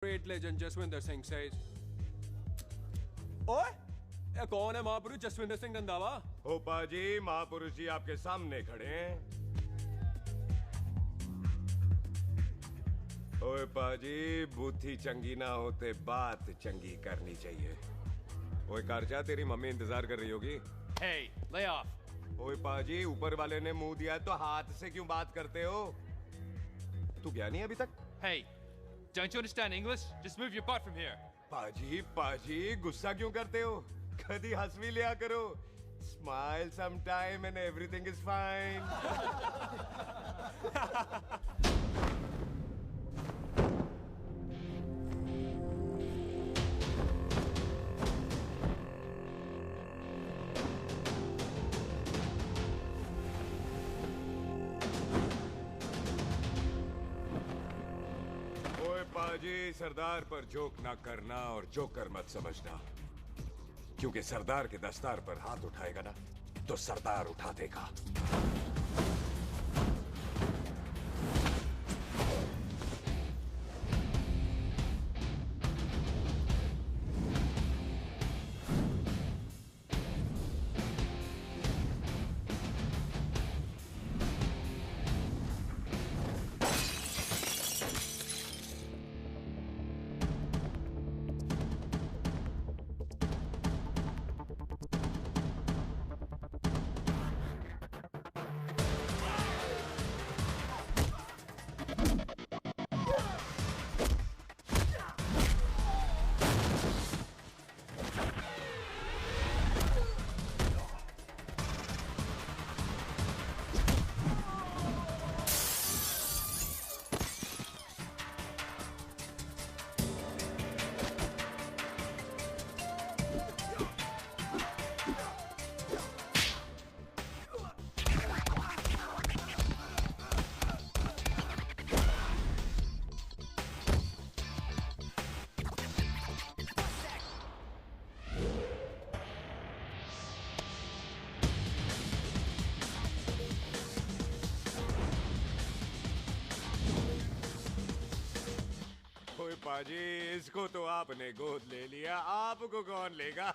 Great legend Jaswinder Singh says. ओए, ये कौन है महापुरुष जसविंदर सिंह रंधावा? होपा जी, महापुरुष जी आपके सामने खड़े हैं। ओए पाजी, बुद्धि चंगी ना होते बात चंगी करनी चाहिए। ओए कारचा, तेरी मम्मी इंतजार कर रही होगी। Hey, lay off. ओए पाजी, ऊपर वाले ने मुंह दिया है तो हाथ से क्यों बात करते हो? तू गया नहीं अभी तक? Hey, don't you understand English? Just move your butt from here. पाजी, पाजी, गुस्सा क्यों करते हो? कभी हंस भी लिया करो। Smile sometime and everything is fine. पाजी, सरदार पर जोक ना करना और जोकर मत समझना, क्योंकि सरदार के दस्तार पर हाथ उठाएगा ना तो सरदार उठा देगा। पाजी, इसको तो आपने गोद ले लिया, आपको कौन लेगा?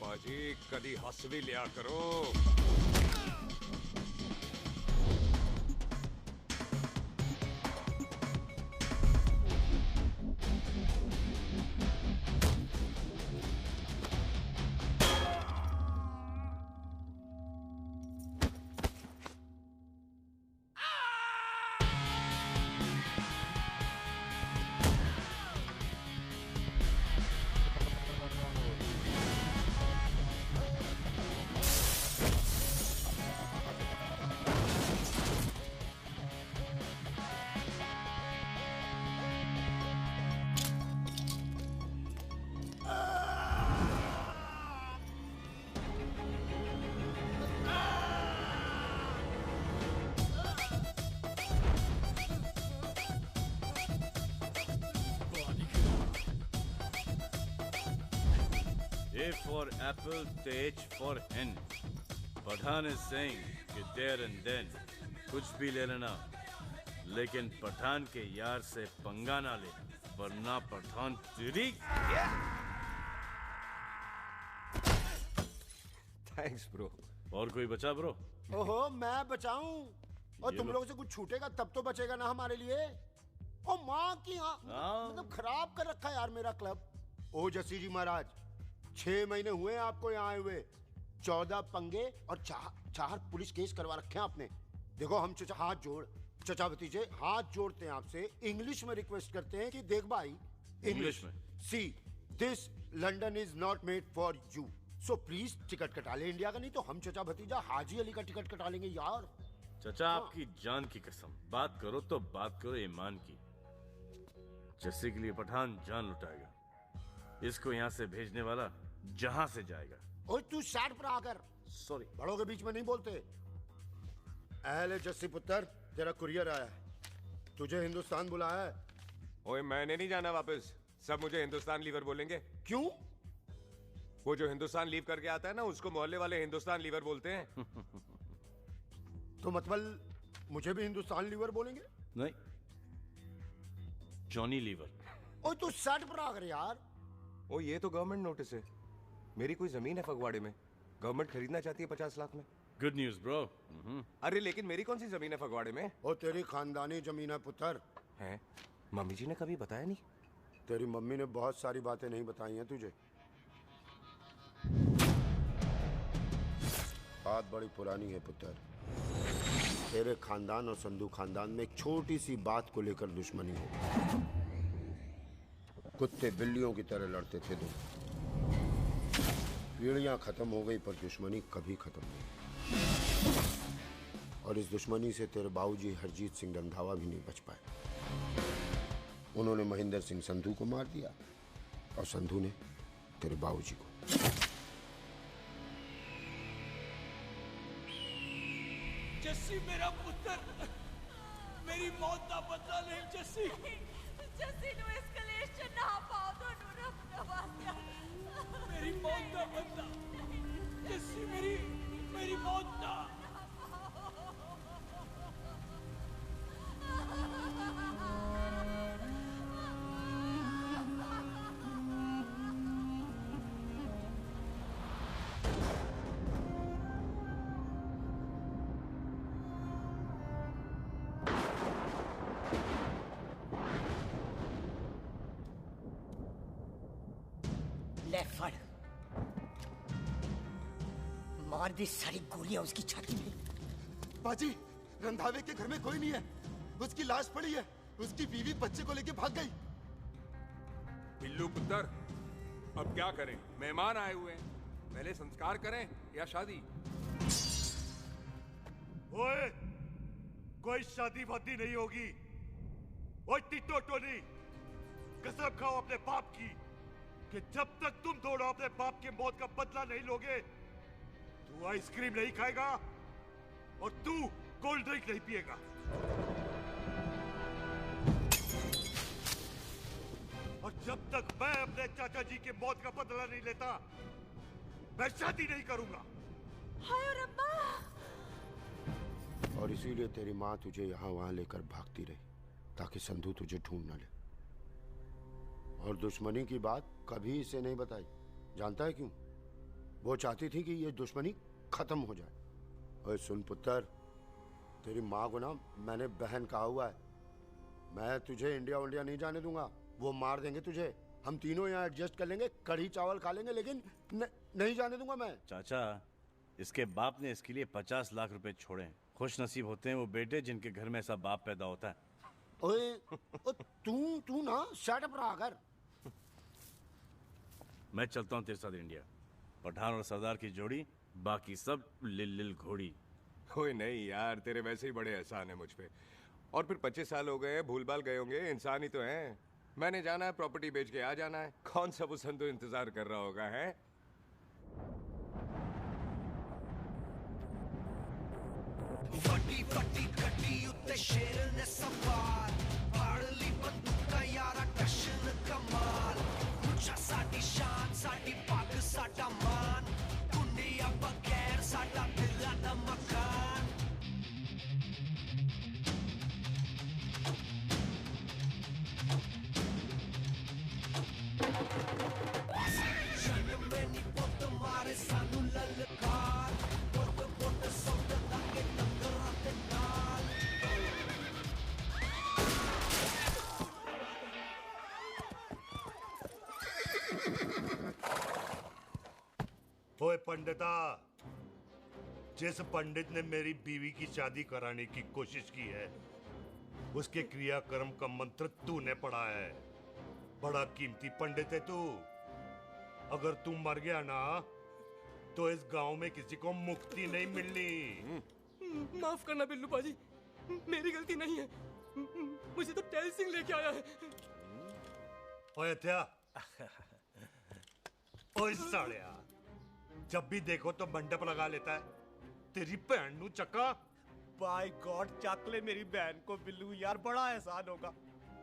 पाजी, कदी हंस भी लिया करो। A for apple, the H for hen. Pathan is saying कि there and then कुछ भी ले लेना, लेकिन पठान के यार से पंगा ना ले, वरना पठान तेरी। Thanks bro. और कोई बचा ब्रो? ओहो, मैं बचाऊं? और तुम लोगों से कुछ छूटेगा तब तो बचेगा ना हमारे लिए। ओ माँ की मतलब खराब कर रखा है यार मेरा क्लब। ओ जसी जी महाराज, 6 महीने हुए आपको यहाँ आए हुए, 14 पंगे और चार पुलिस केस करवा रखे हैं आपने। देखो हम चचा हाथ जोड़, चचा भतीजे हाथ जोड़ते हैं आपसे, इंग्लिश में रिक्वेस्ट करते हैं कि देख भाई, इंग्लिश में see this London is not made for you, so please ticket कटा ले इंडिया का, नहीं तो हम चचा भतीजा हाजी अली का टिकट कटा लेंगे यार। चचा आपकी जान की कसम, बात करो तो बात करो ईमान की। जस्सी के लिए पठान जान लुटाएगा, इसको यहाँ से भेजने वाला जहां से जाएगा। ओए तू साइड पर आकर, सॉरी, बड़ों के बीच में नहीं बोलते। अहले जस्सी पुत्र, तेरा कुरियर आया है, तुझे हिंदुस्तान बुलाया है। ओए मैंने नहीं जाना वापस, सब मुझे हिंदुस्तान लीवर बोलेंगे। क्यों? वो जो हिंदुस्तान लीव करके आता है ना, उसको मोहल्ले वाले हिंदुस्तान लीवर बोलते हैं। तो मतलब मुझे भी हिंदुस्तान लीवर बोलेंगे? नहीं, जॉनी लीवर। ओए तू साइड पर आकर यार। ओ ये तो गवर्नमेंट नोटिस है, मेरी कोई जमीन है फगवाड़े में, गवर्नमेंट खरीदना चाहती है 50 लाख में। Good news bro. अरे लेकिन मेरी कौन सी जमीन है फगवाड़े में? ओ तेरी खानदानी जमीन है पुत्र। है? मम्मी जी ने कभी बताया नहीं। तेरी मम्मी ने बहुत सारी बातें नहीं बताई हैं तुझे। बात बड़ी पुरानी है पुत्र, तेरे खानदान और संधू खानदान में एक छोटी सी बात को लेकर दुश्मनी है। कुत्ते बिल्लियों की तरह लड़ते थे तुम, पीढ़ियां खत्म हो गई पर दुश्मनी कभी खत्म नहीं। और इस दुश्मनी से तेरे बाबूजी हरजीत सिंह रंधावा भी नहीं बच पाए। उन्होंने महेंद्र सिंह संधू को मार दिया और संधू ने तेरे बाबूजी को। जस्सी मेरा पुत्र, मेरी मौत का बदला नहीं जस्सी। जस्सी नु इस कलेश च ना पाओ दोनों रब नवाज़िया। मेरी मौत का बदला जस्सी, मेरी मौत का। ले फड़, मार दी सारी गोलियां उसकी छाती में। बाजी, रंधावे के घर में कोई नहीं है, उसकी लाश पड़ी है, उसकी बीवी बच्चे को लेके भाग गई। बिल्लू पुत्र, अब क्या करें? मेहमान आए हुए हैं, पहले संस्कार करें या शादी? ओए, कोई शादी वादी नहीं होगी। ओए टिटो टोनी, कसम खाओ अपने बाप की कि जब तक तुम दोनों अपने बाप के मौत का बदला नहीं लोगे, तू आइसक्रीम नहीं खाएगा और तू कोल्ड ड्रिंक नहीं पिएगा। और जब तक मैं अपने चाचा जी के मौत का बदला नहीं लेता, मैं शादी नहीं करूंगा। हाय रब्बा। और इसीलिए तेरी माँ तुझे यहाँ वहाँ लेकर भागती रही, ताकि संधू तुझे ढूंढ न ले। और दुश्मनी की बात कभी इसे नहीं बताई, जानता है क्यों? वो चाहती थी कि ये दुश्मनी खत्म हो जाए। और सुन पुत्र, तेरी माँ को ना मैंने बहन कहा हुआ है, मैं तुझे इंडिया नहीं जाने दूंगा। वो मार देंगे तुझे, हम तीनों यहाँ एडजस्ट कर लेंगे, कढ़ी चावल खा लेंगे, लेकिन नहीं जाने दूंगा मैं। चाचा, इसके बाप ने इसके लिए 50 लाख रुपए छोड़े हैं। खुश नसीब होते हैं वो बेटे जिनके घर में ऐसा बाप पैदा होता है। ओए तू ना शट अप रहा कर। मैं चलता हूँ तेरे साथ इंडिया। पठान और सरदार की जोड़ी, बाकी सब लिल घोड़ी। कोई नहीं यार, तेरे वैसे ही बड़े एहसान है मुझ पे। और फिर 25 साल हो गए, भूल भाल गए होंगे, इंसान ही तो हैं। मैंने जाना है, प्रॉपर्टी बेच के आ जाना है। कौन सा वो संधू इंतजार कर रहा होगा? है फटी फटी कटी उत्ते शेर ने सवार, फाड़ ली बंदूक का यारा टशन कमाल। मुझा साडी शान, साडी पग, साडा मान, दुनिया बगैर साडा दिल दा मकान। जन्म में नी पुत मारे सानू ललकार, पुत पुत सौद लागे टंगरा ते नाल। ओए पंडिता, जिस पंडित ने मेरी बीवी की शादी कराने की कोशिश की है, उसके क्रियाकर्म का मंत्र तूने पढ़ा है। बड़ा कीमती पंडित है तू। अगर तू मर गया ना तो इस गांव में किसी को मुक्ति नहीं मिलनी। माफ करना बिल्लू पाजी, मेरी गलती नहीं है। मुझे तो टेल सिंह लेके आया है। ओए हत्या, ओए सालिया, जब भी देखो तो मंडप लगा लेता है। तेरी भैन नू चक्का। बाय गॉड, चक ले मेरी बहन को बिल्लू यार, बड़ा एहसान होगा।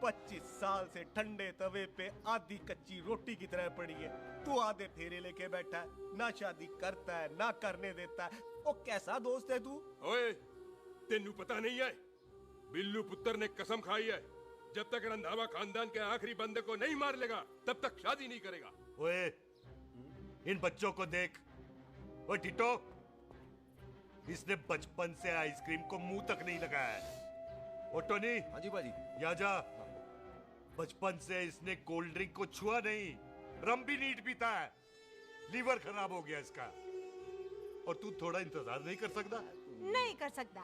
25 साल से ठंडे तवे पे आधी कच्ची रोटी की तरह पड़ी है। तू आधे फेरे लेके बैठा है, ना शादी करता है ना करने देता है। ओ कैसा दोस्त है तू? ओए, तेनू पता नहीं है, बिल्लू पुत्र ने कसम खाई है, जब तक रंधावा खानदान के आखिरी बंदे को नहीं मार लेगा तब तक शादी नहीं करेगा। ओए, इन बच्चों को देख। ओए टिटो, इसने बचपन से आइसक्रीम को मुंह तक नहीं लगाया है। ओ टोनी। हाँ जी बाजी। या जा। बचपन से इसने कोल्ड ड्रिंक को छुआ नहीं, रम भी नीट पीता है। लीवर खराब हो गया इसका। और तू थोड़ा इंतजार नहीं कर सकता? नहीं कर सकता।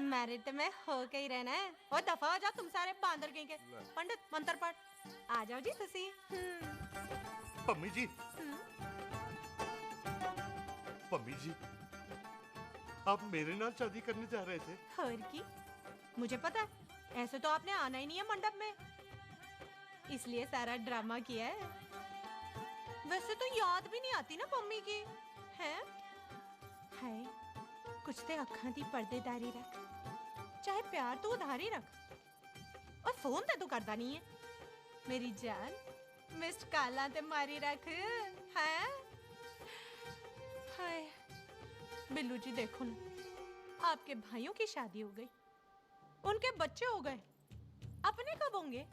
मैरिड में हो के ही रहना है। और दफा हो जाओ तुम सारे बांदर कहीं के। पंडित मंत्र पढ़। आ जाओ जी तुसी। पम्मी जी, पम्मी जी, आप मेरे नाल शादी करने जा रहे थे? और की मुझे पता है, ऐसे तो आपने आना ही नहीं है मंडप में, इसलिए सारा ड्रामा किया है। वैसे तो याद भी नहीं आती ना मम्मी की है। हाय, कुछ ते अखां दी पर्देदारी रख, चाहे प्यार तो उधारी रख, और फोन ते तू करता नहीं है। मेरी जान, मिस्ड काला ते मारी रख है। हाय बिल्लू जी, देखो ना, आपके भाइयों की शादी हो गई, उनके बच्चे हो गए, अपने कब होंगे?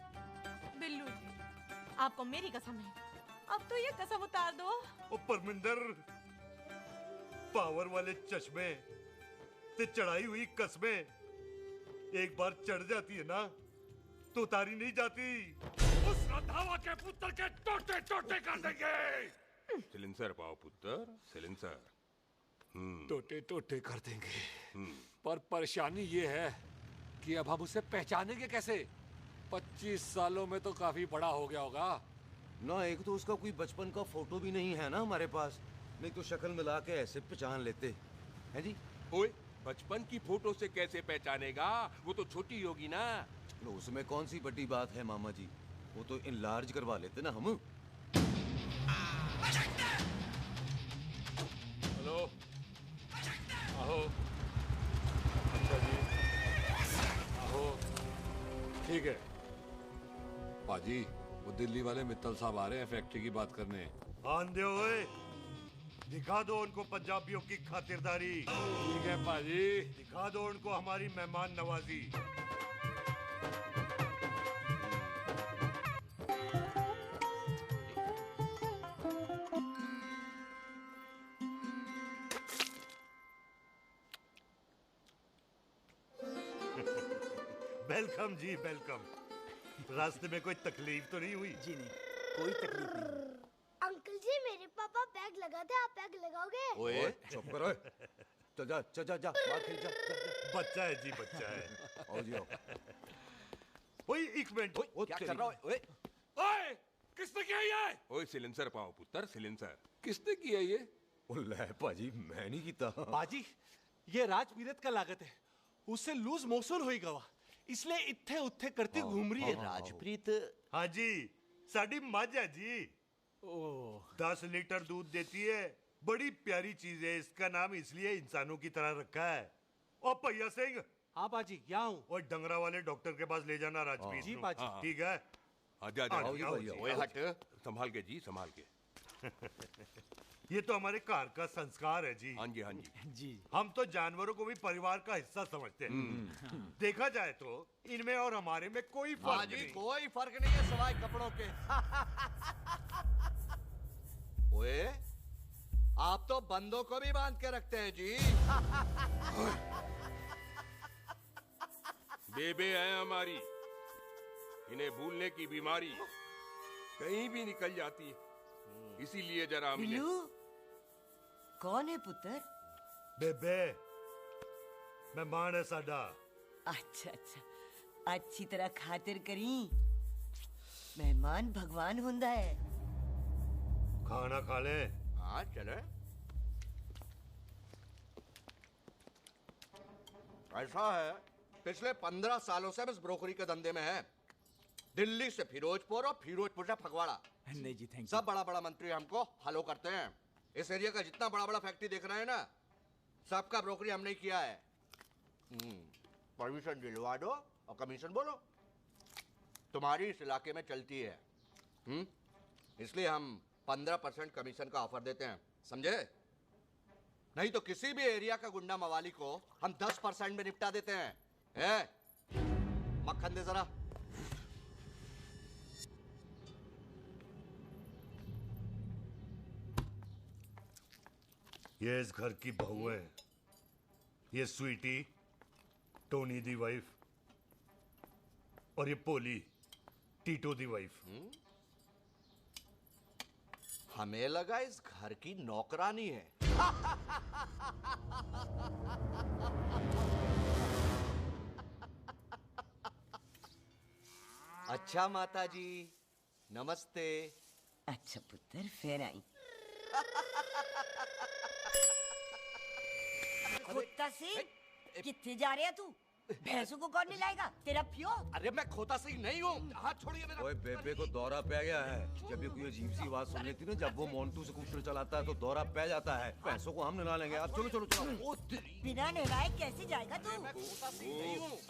बिल्लू जी, आपको मेरी कसम है, अब तो ये कसम उतार दो। ओ परमिंदर, पावर वाले चश्मे ते चढ़ाई हुई कस्में एक बार चढ़ जाती है ना तो उतारी नहीं जाती। उस रंधावा के पुत्र के टोटे टोटे कर देंगे। सिलेंसर पाओ पुत्र, सिलेंसर। टोटे टोटे कर देंगे, पर परेशानी ये है कि अब हम उसे पहचानेंगे कैसे? 25 सालों में तो काफी बड़ा हो गया होगा ना। एक तो उसका कोई बचपन का फोटो भी नहीं है ना हमारे पास, नहीं तो शक्ल मिला के ऐसे पहचान लेते हैं जी। ओए, बचपन की फोटो से कैसे पहचानेगा? वो तो छोटी होगी ना। लो, उसमें कौन सी बड़ी बात है मामा जी, वो तो इनलार्ज करवा लेते ना हम। हेलो, आहो। अच्छा जी, आहो। ठीक है पाजी, वो दिल्ली वाले मित्तल साहब आ रहे हैं फैक्ट्री की बात करने। आंधे हुए, दिखा दो उनको पंजाबियों की खातिरदारी। ठीक है पाजी, दिखा दो उनको हमारी मेहमान नवाजी। वेलकम जी, वेलकम। रास्ते में कोई तकलीफ तो नहीं हुई? जी नहीं, कोई तकलीफ नहीं। अंकल जी, मेरे पापा पैग लगाते, आप पैग लगाओगे? ओए चुप करो, चल जा चल जा जा, बाहर खेल जा, जा, जा। बच्चा है जी, बच्चा है। आओ जी आओ। ओए एक मिनट, क्या कर रहा है? ओए ओए, किसने किया ये? ओए सिलेंसर पाओ पुत्र, सिलेंसर। किसने किया ये? ले पाजी, मैं नहीं कीता। बाजी, ये राजपीरत का लागत है, उससे लूज मोशन होई गवा, इसलिए इत्थे उत्थे करती घूम रही है। राजप्रीत? हाँ जी, साड़ी मझ है जी। 10 लीटर दूध देती है, बड़ी प्यारी चीज है। इसका नाम इसलिए इंसानों की तरह रखा है। ओ भैया सिंह। हाँ बाजी, यहाँ हूँ। और डंगरा वाले डॉक्टर के पास ले जाना राजपीत। जी बाजी। ठीक है। आजा आजा। ओए हट, संभाल के जी, संभाल के। ये तो हमारे घर का संस्कार है जी। हाँ जी, हाँ जी। जी। हम तो जानवरों को भी परिवार का हिस्सा समझते हैं। देखा जाए तो इनमें और हमारे में कोई फर्क नहीं। कोई फर्क नहीं है सिवाय कपड़ों के। ओए, आप तो बंदों को भी बांध के रखते हैं जी। बेबे है हमारी, इन्हें भूलने की बीमारी कहीं भी निकल जाती है, इसीलिए जरा मिले। कौन है पुत्र? बेबे मेहमान है साडा। अच्छा अच्छा, अच्छी तरह खातिर करी। मेहमान भगवान हुंदा है। खाना खा ले। हाँ चले। ऐसा है, पिछले 15 सालों से हम इस ब्रोकरी के धंधे में हैं। दिल्ली से फिरोजपुर और फिरोजपुर से फगवाड़ा। नहीं जी थैंक यू। सब बड़ा बड़ा मंत्री हमको फॉलो करते हैं। इस एरिया का जितना बड़ा बड़ा फैक्ट्री देख रहे हैं ना, सबका ब्रोकरी हमने किया है। परमिशन दिलवा दो और कमीशन बोलो। तुम्हारी इस इलाके में चलती है। इसलिए हम 15% कमीशन का ऑफर देते हैं, समझे? नहीं तो किसी भी एरिया का गुंडा मवाली को हम 10% में निपटा देते हैं। मक्खन दे जरा। ये इस घर की बहू है। ये स्वीटी, टोनी दी वाइफ, और ये पोली, टीटो दी वाइफ। हमें लगा इस घर की नौकरानी है। अच्छा माता जी, नमस्ते। अच्छा पुत्र, फिर आई। खोता सिंह, कितने जा रहे है तू? भैंसों को कौन निलाएगा? तेरा प्यो? अरे मैं खोता सिंह नहीं हूँ। हाथ छोड़िए मेरा। ओए बेबे को दौरा पै गया है। जब भी कोई अजीब सी आवाज सुन लेती ना, जब वो मोन्टू स्कूटर चलाता है तो दौरा पै जाता है। पैसों को हम निला लेंगे। आप चलो चलो चलो। बिना नहलाए कैसे जाएगा तू?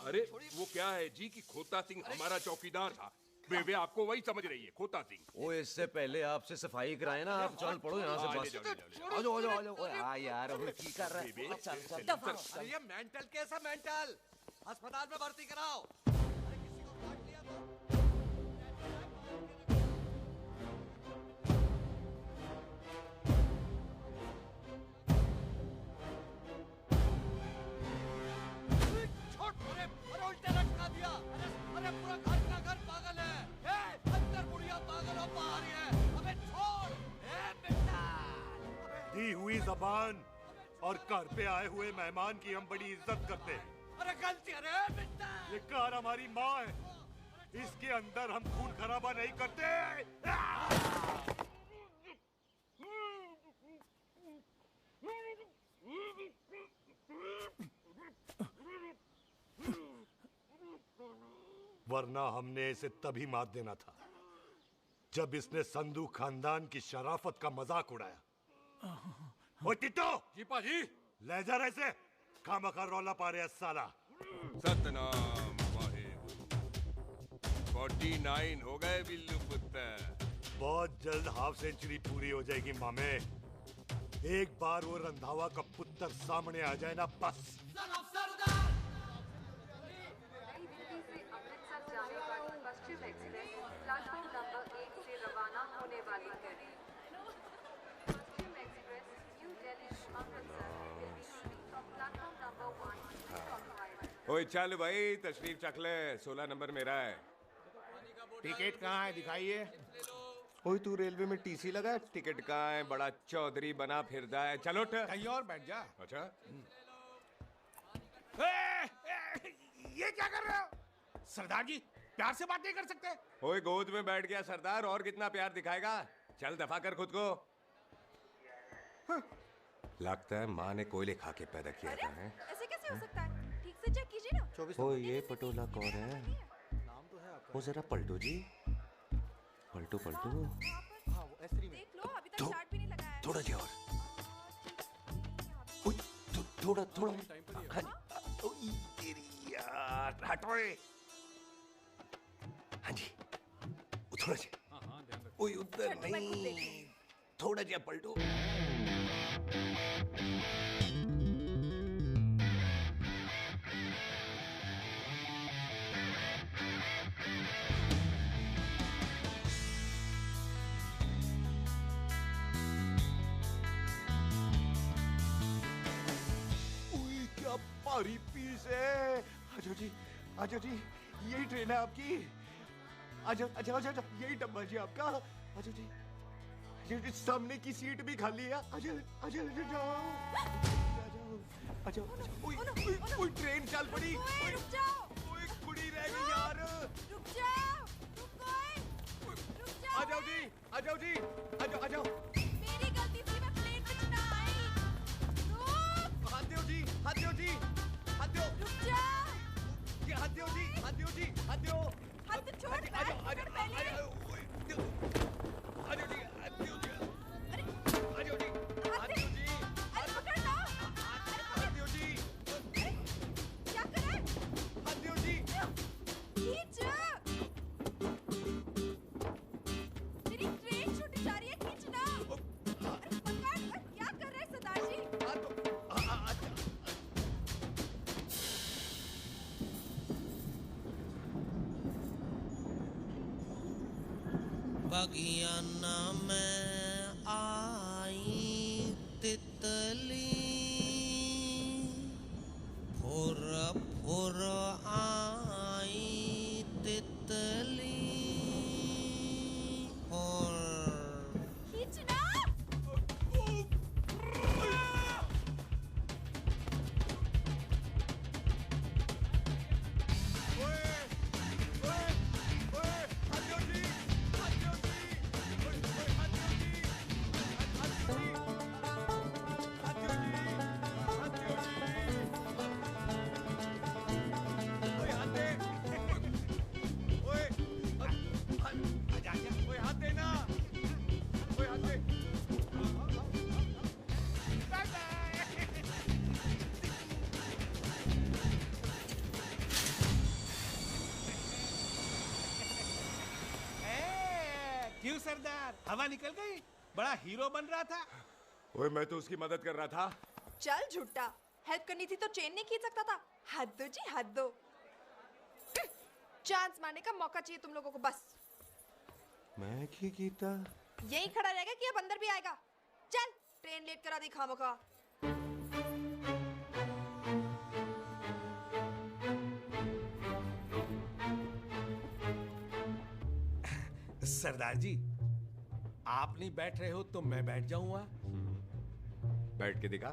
अरे वो क्या है जी कि खोता सिंह हमारा चौकीदार था। बेबे आपको वही समझ रही है, खोता सिंह। ओ इससे पहले आपसे सफाई कराए ना। आप चल पड़ो यहाँ से बस। आ जाओ आ जाओ आ जाओ। ओए हाँ यार, अब की कर रहा है? चल चल। अरे ये मेंटल केस है, मेंटल। अस्पताल में भर्ती कराओ। उल्टे लटका दिया। अरे पूरा घर का घर पागल है। अंदर बुढ़िया पागल और बाहर है। अबे छोड़। दी हुई जबान और घर पे आए हुए मेहमान की हम बड़ी इज्जत करते हैं। अरे गलती है बेटा। ये कार हमारी माँ है। इसके अंदर हम खून खराबा नहीं करते। वरना हमने इसे तभी मार देना था जब इसने संधू खानदान की शराफत का मजाक उड़ाया। ओ टिट्टो जी पाजी, ले जा रहे से। खामखा रौला पा रहे साला। सतनाम वाहिगुरु। 49 हो गए बिल्लू पुत्र। बहुत जल्द हाफ सेंचुरी पूरी हो जाएगी मामे। एक बार वो रंधावा का पुत्र सामने आ जाए ना, बस। पश्चिम एक्सप्रेस प्लेटफॉर्म नंबर 1 से रवाना होने वाली है। Paschim express New Delhi Amritsar will be leaving from platform number 1। ओए चल भाई, तशरीफ चख ले। 16 नंबर मेरा है। टिकट कहाँ है? दिखाइए। ओए तू रेलवे में टीसी लगा है? टिकट कहाँ है? बड़ा चौधरी बना फिरदा है। चलो उठ। कहीं और बैठ जा। अच्छा ये क्या कर रहे हो? सरदार जी प्यार से बात नहीं कर सकते? ओए गोद में बैठ गया सरदार, और कितना प्यार दिखाएगा? चल दफा कर खुद को। लगता है माँ ने कोयले खा के पैदा किया था। है ऐसे कैसे हो सकता है? ठीक से चेक कीजिए ना। ओ ये पटोला कौन है? वो जरा पलटो जी, पलटो पलटो। देख लो, अभी तक चार्ट भी नहीं लगाया है। थोड़ा जी और। थोड़ा थोड़ा। तेरी यार हटो। हाँ जी, थोड़ा जी। ओए उधर नहीं, थोड़ा जी पलटो। क्या भारी पीस है। आजो जी, आजो जी, यही ट्रेन है आपकी। आजो अच्छा अच्छा अच्छा, यही डब्बा जी आपका। आजो जी, ये सामने की सीट भी खाली है। आजो आजो जाओ, आजो आजो। ओए ट्रेन चल पड़ी। रुक जाओ। ओए कुड़ी रह गई यार। रुक जाओ। रुको। आ जाओ जी, आ जाओ, आ जाओ। मेरी गलती थी, मैं प्लेन में ना आई। रुक। हाथ दो जी, हाथ दो जी, हाथ दो। रुक जा। ये हाथ दो जी, हाथ दो जी, हाथ दो। हाथ तो छोड़, आ जाओ, आ जाओ, आ जाओ, आ जाओ जी, हाथ दो जी, आ जाओ जी, हाथ दो जी, अरे पकड़ लो। हाथ दो जी, क्या कर रहा है? हाथ दो जी। खींच। मेरी ट्रेन छूटी जा रही है, खींचना। अरे पकड़, क्या कर रहे हैं सरदार जी? बगियाना में आई तितली फुर फुर आई तितली और खींचना। क्यों सरदार, हवा निकल गई? बड़ा हीरो बन रहा था। ओए मैं तो उसकी मदद कर रहा था। चल झूठा, हेल्प करनी थी तो चेन नहीं खींच सकता था। हद दो जी, हद दो। चांस मारने का मौका चाहिए तुम लोगों को बस। मैं की कीता? यही खड़ा रहेगा कि अब अंदर भी आएगा? चल, ट्रेन लेट करा दी खामखा। सरदार जी, आप नहीं बैठ रहे हो तो मैं बैठ जाऊंगा। बैठ के दिखा।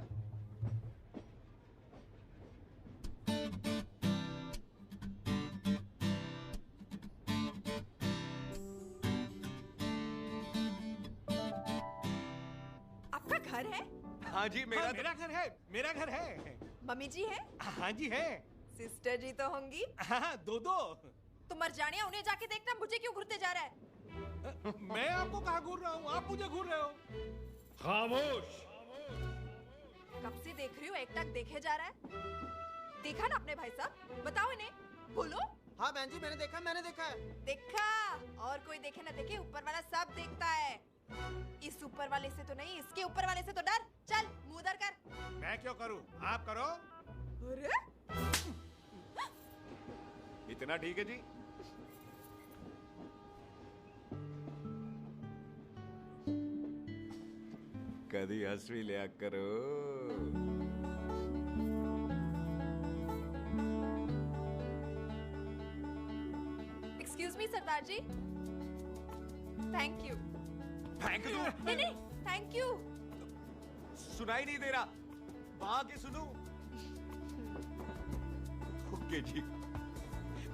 आपका घर है? हाँ जी, मेरा मेरा घर है, मेरा घर है। मम्मी जी है? हाँ जी है। सिस्टर जी तो होंगी? हाँ, दो दो। तुम मर जाने, उन्हें जाके देखना, मुझे क्यों घूरते जा रहा है? मैं आपको कहाँ घूर रहा हूँ, आप मुझे घूर रहे हो। खामोश। कब से देख रही हूँ, एक टक देखे जा रहा है। देखा ना अपने भाई साहब, बताओ इन्हें, बोलो। हाँ बहन जी, मैंने देखा है। देखा? और कोई देखे ना देखे, ऊपर वाला सब देखता है। इस ऊपर वाले से तो नहीं, इसके ऊपर वाले से तो डर। चल, मुंह उधर कर। मैं क्यों करूँ, आप करो। अरे इतना ठीक है जी? कभी हंस भी लिया करो। Excuse me Sardar ji. Thank you. Thank you? नहीं नहीं, थैंक यू। सुनाई नहीं दे रहा, वहां के सुनू। ओके जी,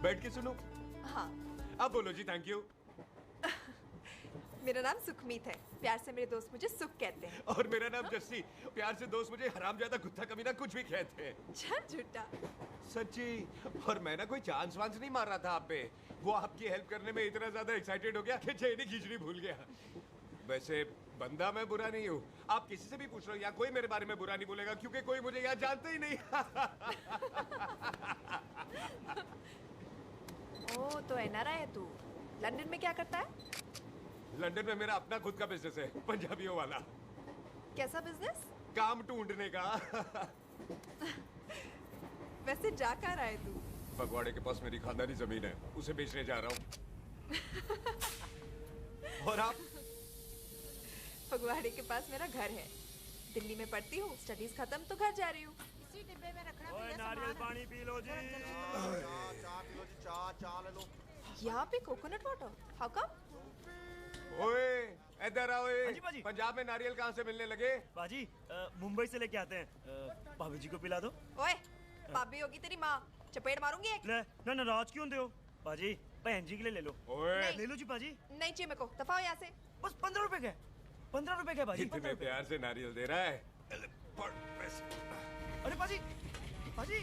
बैठ के सुनो। हाँ। अब बोलो जी थैंक यू। मेरा नाम सुखमीत है, प्यार से मेरे दोस्त मुझे सुख कहते हैं। और मेरा नाम जस्सी, प्यार से दोस्त मुझे हरामजादा, कुत्ता कमीना कुछ भी कहते हैं। चल झूठा। सच्ची। और मैं ना कोई चांस वांस नहीं मार रहा था आप पे, वो आपकी हेल्प करने में इतना ज्यादा एक्साइटेड हो गया कि चेन ही खींचनी भूल गया। वैसे बंदा मैं बुरा नहीं हूँ, आप किसी से भी पूछ लो, यहाँ कोई मेरे बारे में बुरा नहीं बोलेगा क्योंकि कोई मुझे यहाँ जानते ही नहीं। ओ तो एनआरआई है तू। लंदन में क्या करता है? लंदन में मेरा अपना खुद का बिजनेस है, पंजाबियों वाला। कैसा बिजनेस? काम ढूंढने का। वैसे जा कर आए तू? फगवाड़े के पास मेरी खानदानी जमीन है, उसे बेचने जा रहा हूँ। और आप? फगवाड़े के पास मेरा घर है, दिल्ली में पढ़ती हूँ, स्टडीज खत्म तो घर जा रही हूँ। इसी डिब्बे में रखना ओए नारियल पानी पी लो जी। चाय ले लो। यहाँ पे कोकोनट वाटर, हाउ कम? ओए इधर आओ। हाँ जी बाजी। पंजाब में नारियल कहाँ से मिलने लगे? बाजी मुंबई से लेके आते हैं, भाभी जी को पिला दो। ओए भाभी होगी तेरी माँ, चपेट मारूंगी एक। ले ना नाराज क्यों होते हो बाजी, बहन जी के लिए ले लो। ओए ले लो जी बाजी। नहीं चाहिए मेरे को, दफा हो यहाँ से। बस 15 रुपए के 15 रुपए के बाजी। इतने प्यार से नारियल दे रहा है। अरे बाजी बाजी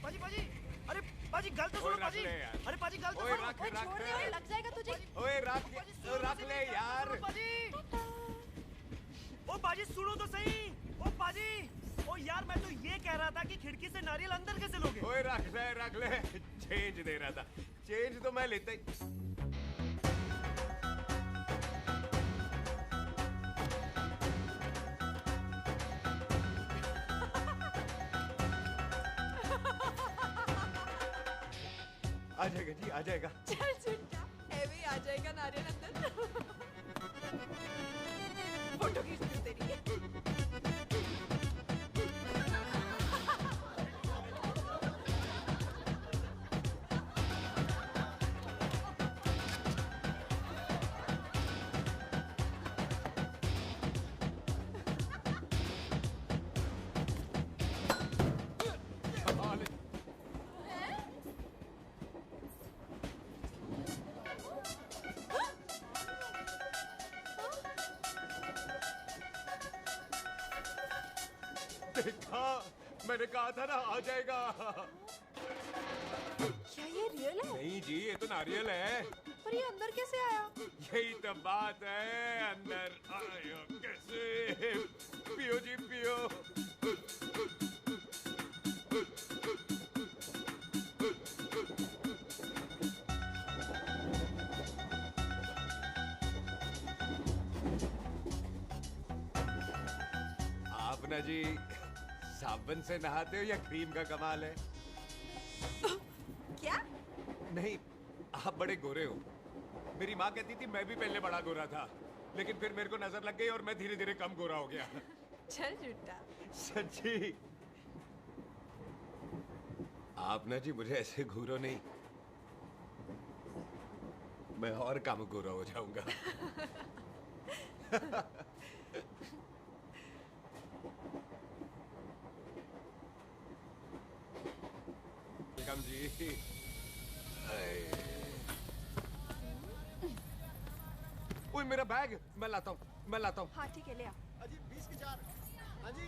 बाजी बाजी अरे बाजी गल तो सुनो बाजी। अरे बाजी गल तो सुनो। रख लग जाएगा तुझे। ओए रख ले यार। बाजी ओ बाजी सुनो तो सही। ओ बाजी ओ यार मैं तो ये कह रहा था कि खिड़की से नारियल अंदर कैसे लोगे? ओए रख ले चेंज दे रहा था। चेंज तो मैं लेता ही। आ जाएगा जी आ जाएगा। चल चुट्टा एवे आ जाएगा नारियल अंदर। फोटो खींच दे तेरी। देखा मैंने कहा था ना आ जाएगा। क्या ये रियल है? नहीं जी ये तो नारियल है। पर ये अंदर कैसे आया? यही तो बात है अंदर आया कैसे। पियो जी पियो। आप ना जी साबुन से नहाते हो या क्रीम का कमाल है? क्या? नहीं आप बड़े गोरे हो। मेरी माँ कहती थी मैं भी पहले बड़ा गोरा था लेकिन फिर मेरे को नजर लग गई और मैं धीरे धीरे कम गोरा हो गया। चल झूठा। सच्ची आप ना जी मुझे ऐसे घूरो नहीं। मैं और कम गोरा हो जाऊंगा। वेलकम जी। ओए मेरा बैग मैं लाता हूँ। हाँ ठीक है ले आ। अजी 20 के 4। हाँ जी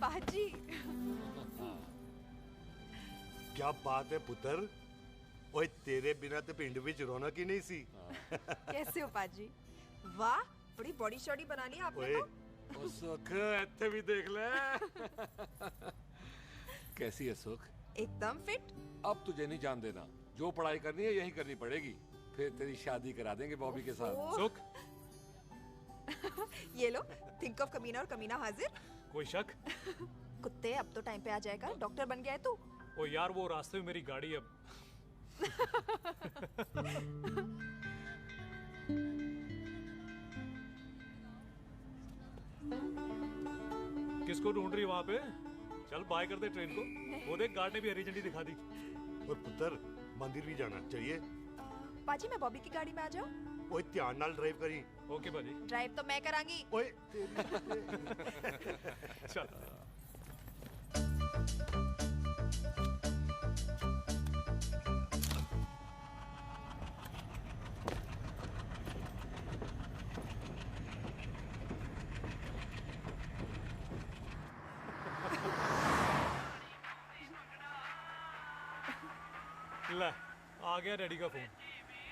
बाजी क्या बात है पुत्र। ओए तेरे बिना तो पिंड विच रौनक ही नहीं सी। कैसे हो पाजी? वाह बड़ी बॉडी शॉडी बना ली आपने ओए तो। सुख इत्थे भी देख ले। कैसी है सुख? एकदम फिट। अब तुझे नहीं जान देना। जो पढ़ाई करनी है यही करनी पड़ेगी। फिर तेरी शादी करा देंगे बॉबी के साथ। सुख ये लो थिंक ऑफ कमीना और कमीना हाजिर। कोई शक? कुत्ते अब तो टाइम पे आ जाएगा। डॉक्टर बन गया है तू। ओ यार वो रास्ते में मेरी गाड़ी अब। किसको ढूंढ रही वहाँ पे? चल बाय कर दे ट्रेन को। वो देख गार्ड ने भी हरी झंडी दिखा दी। और पुत्र मंदिर भी जाना चाहिए। पाजी मैं बॉबी की गाड़ी में आ जाऊं? ओए ध्यान नाल ड्राइव करी। ओके बाजी। ड्राइव तो मैं करांगी। ओए चल। ले आ गया डैडी का फोन।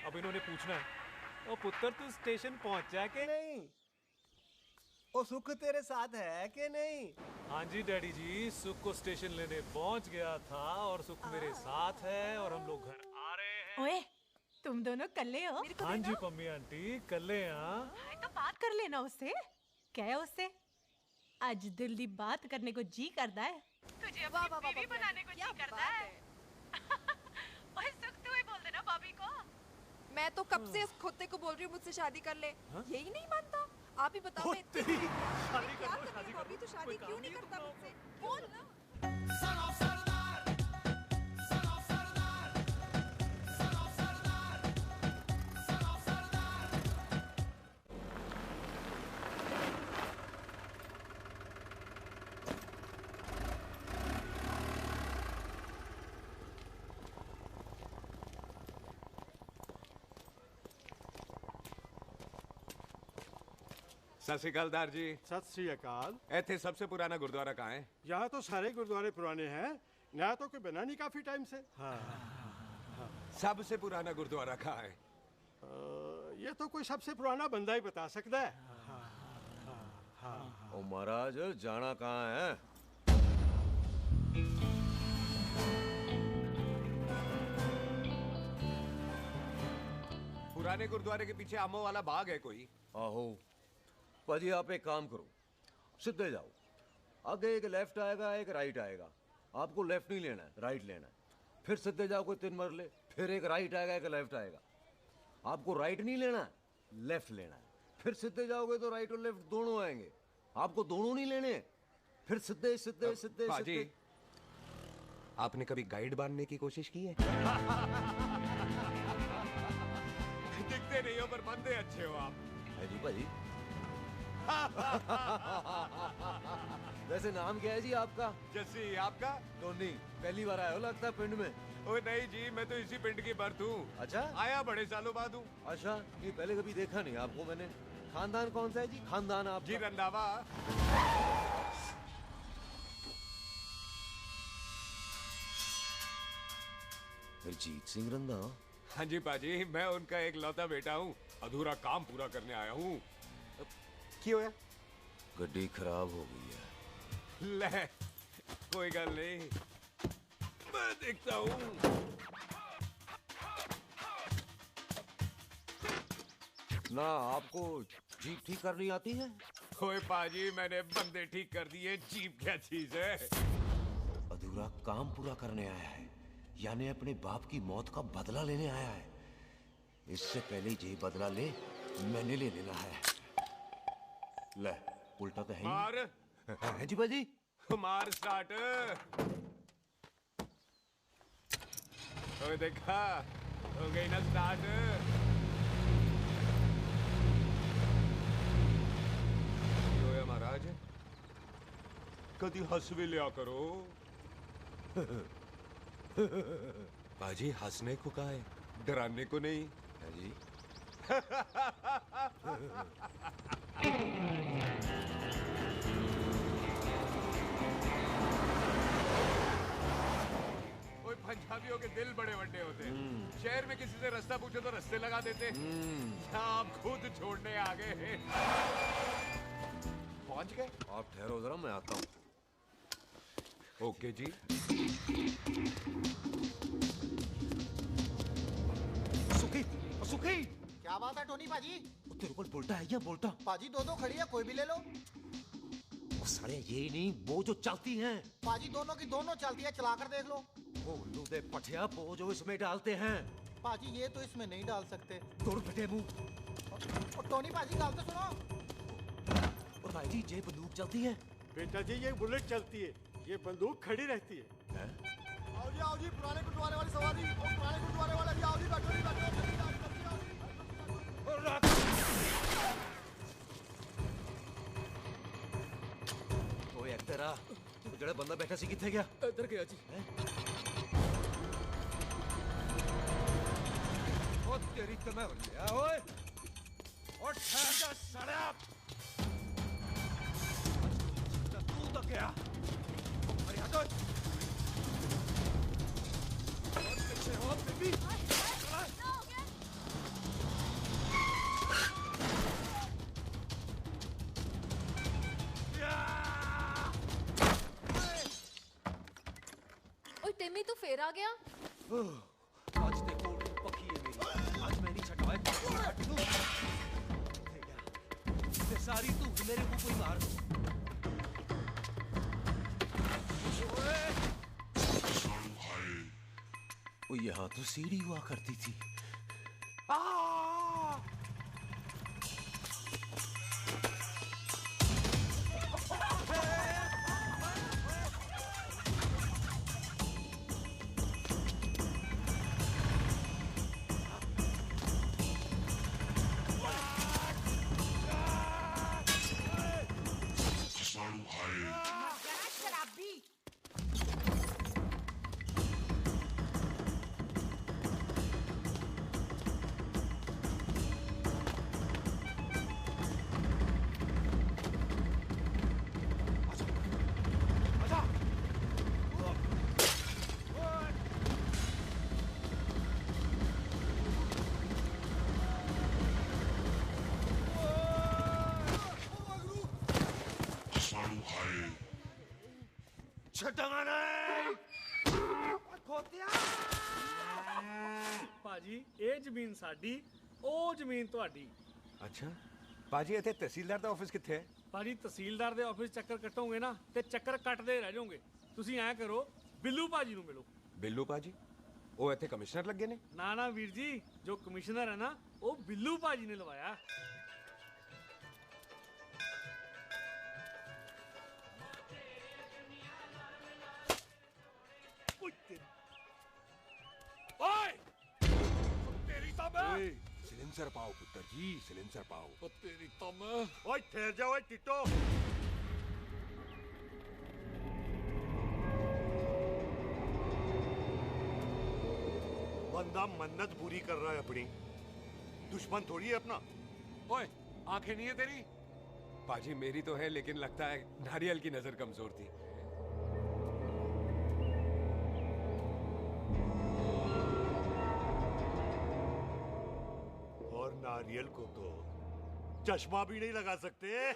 अब इन्होंने पूछना है ओ पुत्र तू स्टेशन पहुंचा के नहीं? ओ सुख तेरे साथ है कि नहीं? हाँ जी डैडी जी सुख को स्टेशन लेने पहुंच गया था और सुख मेरे साथ है और हम लोग घर आ रहे हैं। ओए तुम दोनों कल्ले हो? हाँ जी पम्मी आंटी कल्ले यहाँ। तो बात कर लेना उससे। क्या है उससे? आज दिल दी बात करने को जी करता है। तुझे अपनी बीवी बनाने को जी करता है। ओए सुख तू ही बोल देना बॉबी को। मैं तो कब से इस खोते को बोल रही हूँ मुझसे शादी कर ले। यही नहीं मानता। आप ही बताओ मैं शादी क्या करूँ बॉबी? तू शादी क्यों नहीं करता मुझसे? बोल ना। सत श्री अकाल दार जी। सत श्री अकाल। ਇੱਥੇ सबसे पुराना गुरुद्वारा कहाँ है? यहाँ तो सारे गुरुद्वारे पुराने हैं, नया तो कोई बना नहीं काफी टाइम से। हाँ, सबसे पुराना गुरुद्वारा कहाँ है? ये तो कोई सबसे पुराना बंदा ही बता सकता है। ओ महाराज जाना कहाँ है? पुराने गुरुद्वारे के पीछे आमों वाला बाग है कोई? आहो पाजी, आप एक काम करो, सीधे जाओ, आगे एक लेफ्ट आएगा एक राइट आएगा, आपको लेफ्ट नहीं लेना है, राइट लेना है। फिर सीधे जाओ कोई 3 मरले, फिर एक राइट आएगा एक लेफ्ट आएगा, आपको राइट नहीं लेना है, लेफ्ट लेना है। फिर सीधे जाओगे तो राइट और लेफ्ट दोनों आएंगे, आपको दोनों नहीं लेने। फिर सीधे सीधे सीधे पाजी, आपने कभी गाइड बांधने की कोशिश की है? दिखते नहीं हो पर बंदे अच्छे हो आप। है जी पाजी। वैसे नाम क्या है जी आपका? जस्सी। आपका? टोनी। पहली बार आए हो लगता है पिंड में। ओ नहीं जी, मैं तो इसी पिंड की बर्थ हूँ। अच्छा? आया बड़े सालों बाद हूँ। अच्छा, ये पहले कभी देखा नहीं आपको मैंने। खानदान कौन सा है जी? खानदान आप जी रंधावा। जीत सिंह रंधावा? हाँ जी पाजी, मैं उनका एक लौता बेटा हूँ, अधूरा काम पूरा करने आया हूँ। क्यों है? गड्डी खराब हो गई है। ले, कोई गल नहीं, मैं देखता हूँ। ना आपको जीप ठीक करनी आती है? ओए पाजी, मैंने बंदे ठीक कर दिए, जीप क्या चीज है? अधूरा काम पूरा करने आया है, यानी अपने बाप की मौत का बदला लेने आया है। इससे पहले ये बदला ले, मैंने ले लेना है। ले, उल्टा तो है ही। मार। है जी बाजी। मार स्टार्ट। ओए देखा, हो गई ना स्टार्ट। होया महाराज, कभी हंस भी लिया करो। बाजी हंसने को कहा है, डराने को नहीं। है जी। ओए पंजाबियों के दिल बड़े बड़े होते हैं। शहर में किसी से रास्ता पूछो तो रास्ते लगा देते। आप खुद छोड़ने आ गए। पहुंच गए? आप ठहरो जरा, मैं आता हूँ। ओके जी। सुखी, सुखी। क्या बात है टोनी पाजी? तेरे को बोलता है या बोलता? पाजी दो खड़ी है, कोई भी ले लो। वो सारे ये नहीं, वो जो चलती हैं। पाजी दोनों की दोनों चलती है, चलाकर देख लो। वो उल्लू दे पठिया, वो जो इसमें डालते हैं। पाजी ये तो इसमें नहीं डाल सकते। तोड़ फटे मुंह। और टोनी पाजी गाल तो सुनो। और भाई जी ये बंदूक चलती है? बेटा जी ये बुलेट चलती है, ये बंदूक खड़ी रहती है। आओ जी पुराने गुरुद्वारे वाली सवारी, और पुराने गुरुद्वारे वाले भी आओ जी, बैठो जी, बैठो। ओए तेरा ਜਿਹੜਾ ਬੰਦਾ ਬੈਠਾ ਸੀ ਕਿੱਥੇ ਗਿਆ? इधर गया जी। ओ तेरी तो मैं लिया ओए। और ठहर जा साला। तू तो क्या? अरे हटो। और पीछे हो बेबी। टिम्मी तू फेर आ गया? आज देखो पक्की है मेरी, आज मैं नहीं छटवाए। सारी तू मेरे मुंह को ही मार। वो यहाँ तो सीढ़ी हुआ करती थी। साड़ू खाए ਭਾਜੀ ਇਹ ਜ਼ਮੀਨ ਸਾਡੀ ਉਹ ਜ਼ਮੀਨ ਤੁਹਾਡੀ ਅੱਛਾ ਬਾਜੀ ਇੱਥੇ ਤਹਿਸੀਲਦਾਰ ਦਾ ਆਫਿਸ ਕਿੱਥੇ ਹੈ ਭਾਜੀ ਤਹਿਸੀਲਦਾਰ ਦੇ ਆਫਿਸ ਚੱਕਰ ਕੱਟੋਗੇ ਨਾ ਤੇ ਚੱਕਰ ਕੱਟਦੇ ਰਹਿ ਜਾਓਗੇ ਤੁਸੀਂ ਐਂ ਕਰੋ ਬਿੱਲੂ ਭਾਜੀ ਨੂੰ ਮਿਲੋ ਬਿੱਲੂ ਭਾਜੀ ਉਹ ਇੱਥੇ ਕਮਿਸ਼ਨਰ ਲੱਗੇ ਨੇ ਨਾ ਨਾ ਵੀਰ ਜੀ ਜੋ ਕਮਿਸ਼ਨਰ ਹੈ ਨਾ ਉਹ ਬਿੱਲੂ ਭਾਜੀ ਨੇ ਲਵਾਇਆ ओए तेरी तब सिलेंसर पाओ पुत्र जी सिलेंसर पाओ तेरी तब ओए ठहर जाओ ओए टिट्टो बंदा मन्नत पूरी कर रहा है अपनी दुश्मन थोड़ी है अपना ओए आंखें नहीं है तेरी पाजी मेरी तो है लेकिन लगता है नारियल की नजर कमजोर थी और नारियल को तो चश्मा भी नहीं लगा सकते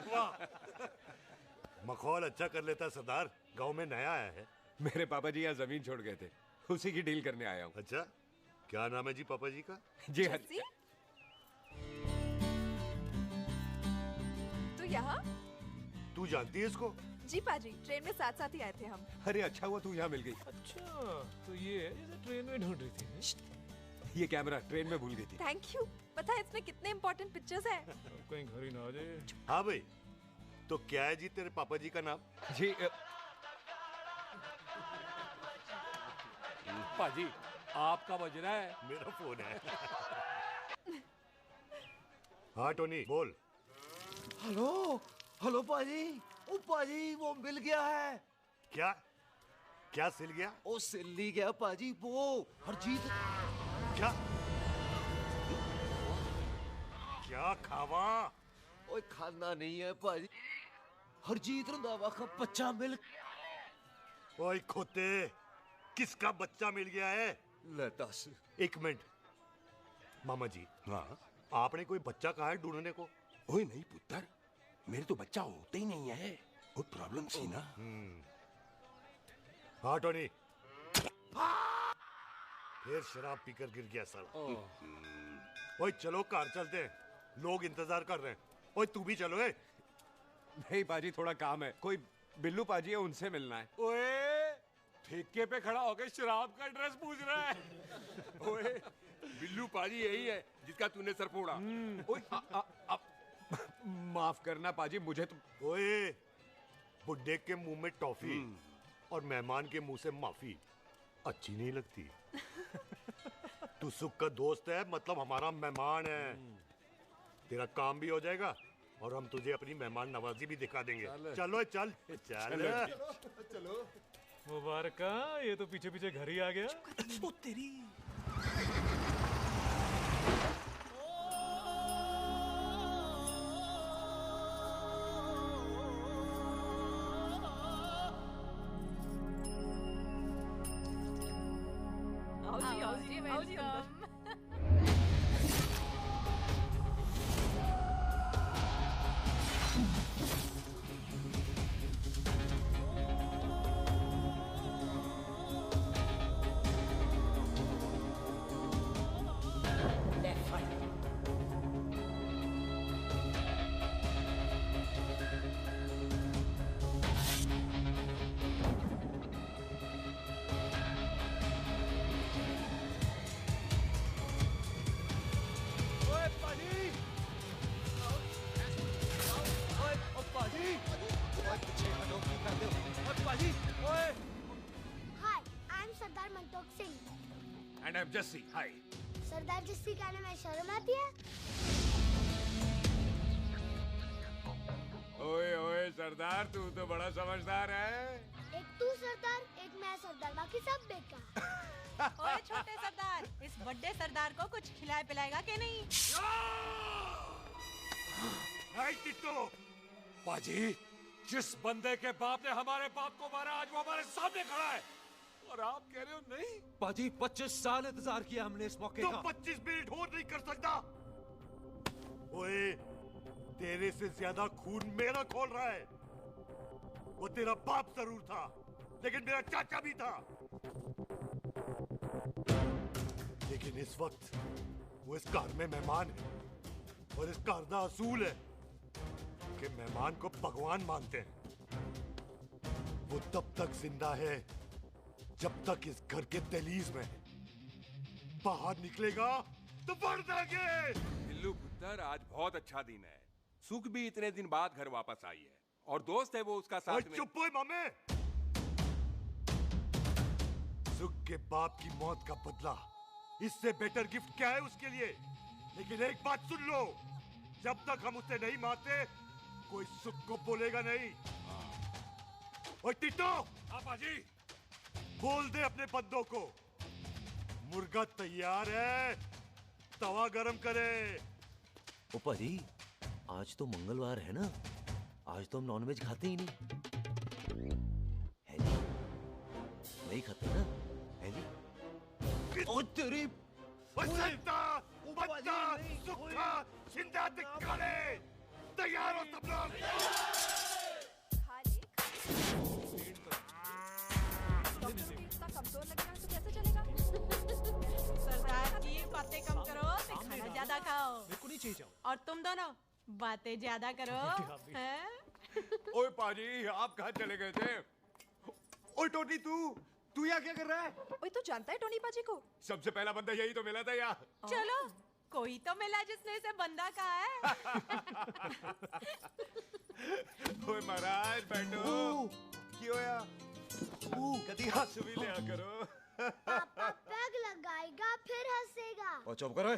वाह मखौल अच्छा कर लेता सरदार गांव में नया आया है मेरे पापा जी यहाँ जमीन छोड़ गए थे उसी की डील करने आया हूँ अच्छा क्या नाम है जी पापा जी का जी हाँ तू यहाँ तू जानती है इसको जी पाजी ट्रेन में साथ साथ ही आए थे हम अरे अच्छा हुआ तू यहाँ मिल गई अच्छा तो ये है जैसे ट्रेन में ढूंढ रही थी ये कैमरा ट्रेन में भूल गई थी थैंक यू पता है इसमें कितने इम्पोर्टेंट पिक्चर्स हैं कहीं घर ही ना आ जाए हाँ भाई तो क्या है जी तेरे पापा जी का नाम जी पाजी आपका बज रहा है मेरा फोन है हाँ टोनी बोल हेलो हेलो पाजी ओ पाजी वो मिल गया है क्या क्या सिल गया ओ सिल्ली गया पाजी वो हरजीत क्या क्या खावा ओए खाना नहीं है पाजी हरजीत रंधावा का बच्चा मिल ओए खोते किसका बच्चा मिल गया है ले दस एक मिनट मामा जी हाँ आपने कोई बच्चा कहा है ढूंढने को ओए नहीं पुत्र मेरे तो बच्चा होता ही नहीं है वो प्रॉब्लम थी ना हाँ टोनी फिर शराब पीकर गिर गया साला ओए चलो कार चलते हैं लोग इंतजार कर रहे हैं ओए तू भी चलो ए नहीं पाजी थोड़ा काम है कोई बिल्लू पाजी है उनसे मिलना है ओए ठेके पे खड़ा होकर शराब का एड्रेस पूछ रहा है ओए बिल्लू पाजी यही है जिसका तूने सर फोड़ा ओए माफ करना पाजी मुझे तो ओए बुड्ढे के मुंह में टॉफी और मेहमान के मुंह से माफी अच्छी नहीं लगती तू सुख का दोस्त है मतलब हमारा मेहमान है तेरा काम भी हो जाएगा और हम तुझे अपनी मेहमान नवाजी भी दिखा देंगे चलो चल चल चलो मुबारका ये तो पीछे पीछे घर ही आ गया ओ तेरी आओ जी अंदर And I'm Jesse. Hi. सरदार जस्सी कहने में शर्म आती है ओए ओए सरदार तू तो बड़ा समझदार है एक तू सरदार एक मैं सरदार बाकी सब बेकार ओए छोटे सरदार इस बड़े सरदार को कुछ खिलाए पिलाएगा कि नहीं पाजी जिस बंदे के बाप ने हमारे बाप को मारा आज वो हमारे सामने खड़ा है और आप कह रहे हो नहीं पाजी 25 साल इंतजार किया हमने इस मौके तो का 25 मिनट और नहीं कर सकता ओए तेरे से ज्यादा खून मेरा खोल रहा है। वो तेरा बाप जरूर था, लेकिन मेरा चाचा भी था। लेकिन इस वक्त वो इस कार में मेहमान है, और इस कार का असूल है कि मेहमान को भगवान मानते हैं। वो तब तक जिंदा है जब तक इस घर के दहलीज में है। बाहर निकलेगा तो बढ़ देंगे। बिल्लू पुत्र, आज बहुत अच्छा दिन है। सुख भी इतने दिन बाद घर वापस आई है, और दोस्त है वो उसका साथ में। चुप हो मामे। सुख के बाप की मौत का बदला, इससे बेटर गिफ्ट क्या है उसके लिए? लेकिन एक बात सुन लो, जब तक हम उसे नहीं मारते कोई सुख को बोलेगा नहीं। ओए टिट्टो, पाजी, बोल दे अपने बंदों को मुर्गा तैयार है, तवा गरम करे। ओ पाजी, आज तो मंगलवार है ना, आज तो हम नॉनवेज खाते ही नहीं है जी। नहीं खाते ना, है जी। ओ तेरी सुखा जिंदा दिखाने, तैयार हो सब लोग। कमजोर लग रहा है तो कैसे चलेगा? सरदार जी, बातें कम करो, खाना ज्यादा खाओ। मेरे को नहीं चाहिए चावल। और तुम दोनों बातें ज्यादा करो। हैं? ओए पाजी, आप कहाँ चले गए थे? ओए टोनी, तू यहाँ क्या कर रहा है? ओए, तू जानता है टोनी पाजी को? सबसे पहला बंदा यही तो मिला था यहाँ। चलो, कोई तो मिला जिसने इसे बंदा कहा है। ओए महाराज, बैठो। क्यों यार? कभी हंस भी लिया करो। पापा पैग लगाएगा फिर हंसेगा। और चुप करो।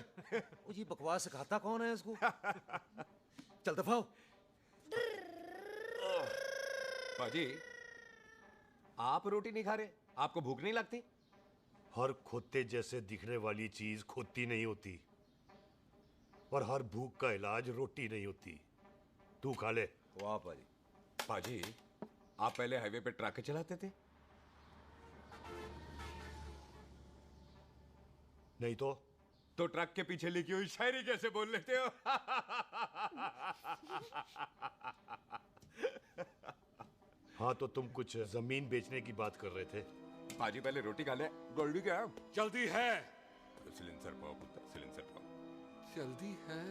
ओ जी, बकवास सिखाता कौन है इसको? चल दफाओ। पाजी, आप रोटी नहीं खा रहे? आपको भूख नहीं लगती? हर खोते जैसे दिखने वाली चीज खोती नहीं होती, और हर भूख का इलाज रोटी नहीं होती। तू खा ले। वाह पाजी। पाजी, आप पहले हाईवे पे ट्रक चलाते थे? नहीं तो ट्रक के पीछे लिखी हुई शायरी कैसे बोल लेते हो? हाँ, तो तुम कुछ जमीन बेचने की बात कर रहे थे। पाजी, पहले रोटी खा ले। जल्दी क्या? जल्दी है। सिलेंसर पाओ पुत्र, सिलेंसर पाओ। जल्दी है।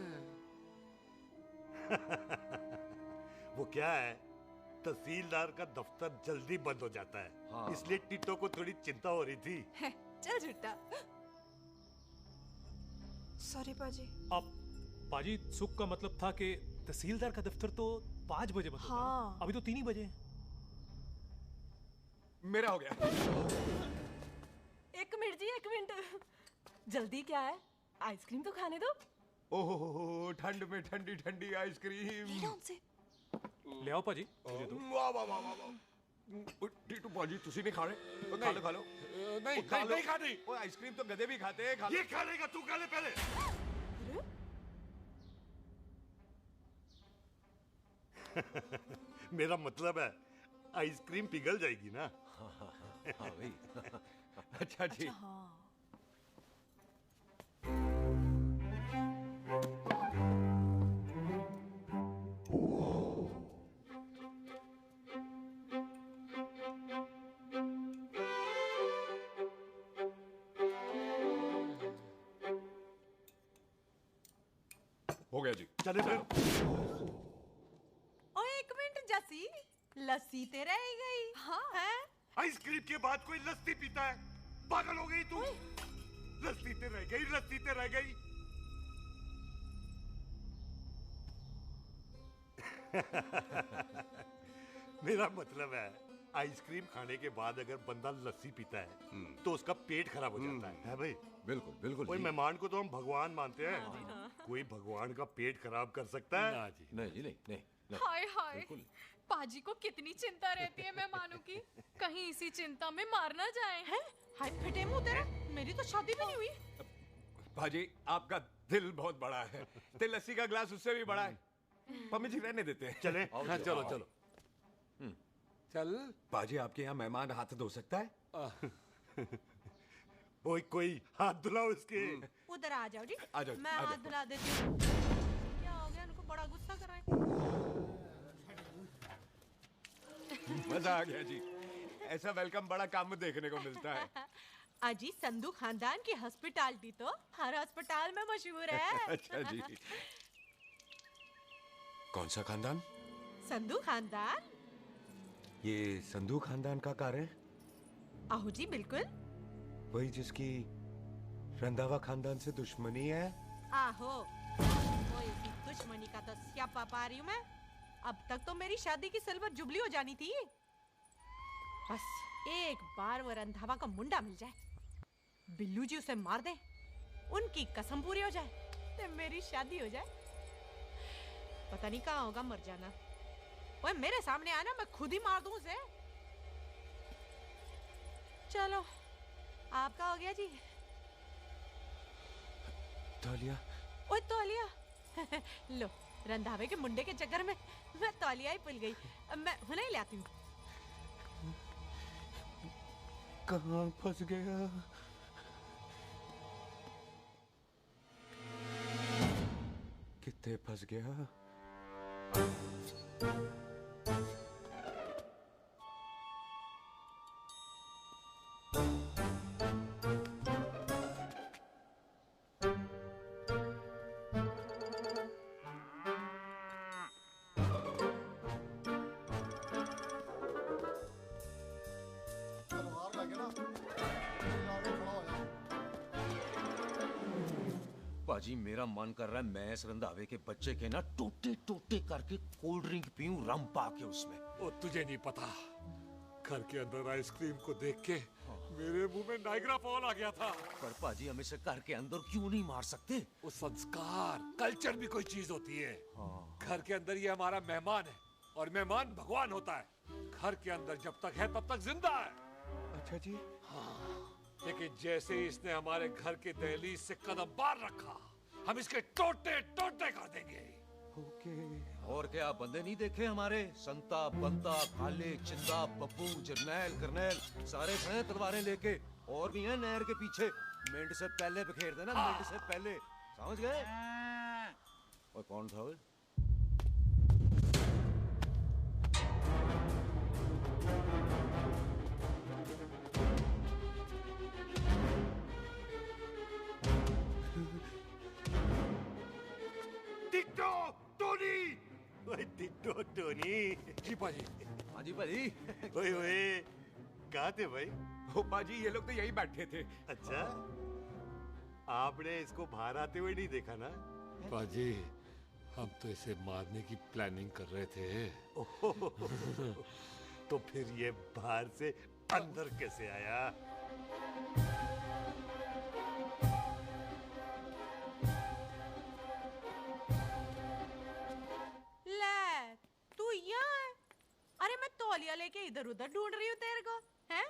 वो क्या है, तहसीलदार का दफ्तर जल्दी बंद हो जाता है। हाँ। इसलिए टिट्टो को थोड़ी चिंता हो रही थी। चल झूठा। सॉरी पाजी। अब पाजी, सुख का मतलब था कि तहसीलदार का दफ्तर तो 5 बजे बंद होता है। हाँ। अभी तो 3 ही बजे। मेरा हो गया। एक मिनट जी, एक मिनट। जल्दी क्या है? आइसक्रीम तो खाने दो। ओहो, ठंड में ठंडी ठंडी आइसक्रीम। ले आओ पाजी, मुझे दो। वाह वाह वाह वाह। टीटू पाजी, तुसी नहीं खा रहे? खा लो, खा लो। नहीं खाती। वो आइसक्रीम तो गधे भी खाते हैं। ये खा लेगा, तू खा ले पहले। मेरा मतलब है आइसक्रीम पिघल जाएगी ना। हाँ भाई। अच्छा जी। हो गया जी। चले फिर। ओ एक मिनट जसी, लस्सी ते रह गई। हाँ है? आइसक्रीम के बाद कोई लस्सी पीता है? पागल हो गई तू? लस्सी ते रह गई, लस्सी ते रह गई। मेरा मतलब है आइसक्रीम खाने के बाद अगर बंदा लस्सी पीता है तो उसका पेट खराब हो जाता है भाई? बिल्कुल बिल्कुल। कोई मेहमान को तो हम भगवान मानते हैं, कोई भगवान का पेट खराब कर सकता है? ना जी, नहीं जी, नहीं। हाय हाय, पाजी को कितनी चिंता रहती है मेहमानों की, कहीं इसी चिंता में मार ना जाए। हैं? हाय फिटे मुंह तेरा, मेरी तो शादी भी नहीं हुई। पाजी, आपका दिल बहुत बड़ा है, ते लस्सी का ग्लास उससे भी बड़ा है। पम्मी जी रहने देते हैं। चले? हाँ, चलो चलो। चल। पाजी, आपके यहाँ मेहमान हाथ धो सकता है? कोई हाथ धुलाओ इसके। उधर आ जाओ जी। आ जाओ, मैं आ जाओ। हाथ धुला देती हूँ। क्या हो गया, उनको बड़ा गुस्सा कर रहा है। मजा आ गया जी। ऐसा वेलकम बड़ा कम देखने को मिलता है। अजी संधू खानदान की हॉस्पिटैलिटी तो हर अस्पताल में मशहूर है। अच्छा जी। कौन सा खानदान? संधू खानदान। ये संधू खानदान का कार है? आहू जी बिल्कुल। वही जिसकी रंधावा खानदान से दुश्मनी है? आहो, वो इसकी दुश्मनी का तो स्यापा पा रही हूँ मैं। अब तक तो मेरी शादी की सिल्वर जुबली हो जानी थी। बस एक बार वो रंधावा का मुंडा मिल जाए, बिल्लू जी उसे मार दे, उनकी कसम पूरी हो जाए, तो मेरी शादी हो जाए। पता नहीं कहाँ होगा मर जाना। ओए मेरे सामने आना, मैं खुद ही मार दूं उसे। चलो आपका हो गया जी। तौलिया। ओए तौलिया। लो रंधावे के मुंडे के चक्कर में मैं तौलिया ही भूल गई। मैं हुने ही लाती हूँ। कहाँ फंस गया? कितने फंस गया? पाजी मेरा मन कर रहा है मैं इस रंधावे के बच्चे के ना टोटे टोटे करके कोल्ड ड्रिंक पीऊं, रम पाके उसमें। ओ तुझे नहीं पता, घर के अंदर आइसक्रीम को देख के मेरे मुंह में नाइग्रा फॉल आ गया था। पर पाजी हम इसे घर के अंदर क्यों नहीं मार सकते? वो संस्कार कल्चर भी कोई चीज होती है। घर के अंदर ये हमारा मेहमान है और मेहमान भगवान होता है। घर के अंदर जब तक है तब तक जिंदा है। अच्छा जी। लेकिन जैसे ही इसने हमारे घर के दहलीज से कदम बाहर रखा, हम इसके टोटे टोटे कर देंगे। ओके। और क्या आप बंदे नहीं देखे हमारे? संता, बंता, खाले, चिंदा, बब्बू, जरनैल, करनैल सारे हैं तलवारें लेके, और भी हैं नहर के पीछे। मिनट से पहले बिखेर देना, मिनट से पहले, समझ गए? और कौन था वो? Ditto Tony. ओए टिट्टो टोनी। जी पाजी। हाँ जी पाजी। ओए ओए कहाँ थे भाई? ओ पाजी ये लोग तो यही बैठे थे। अच्छा, आपने इसको बाहर आते हुए नहीं देखा ना? पाजी हम तो इसे मारने की प्लानिंग कर रहे थे। तो फिर ये बाहर से अंदर कैसे आया? ले तू यहाँ है? अरे मैं तौलिया लेके इधर उधर ढूंढ रही हूँ तेरे को, हैं?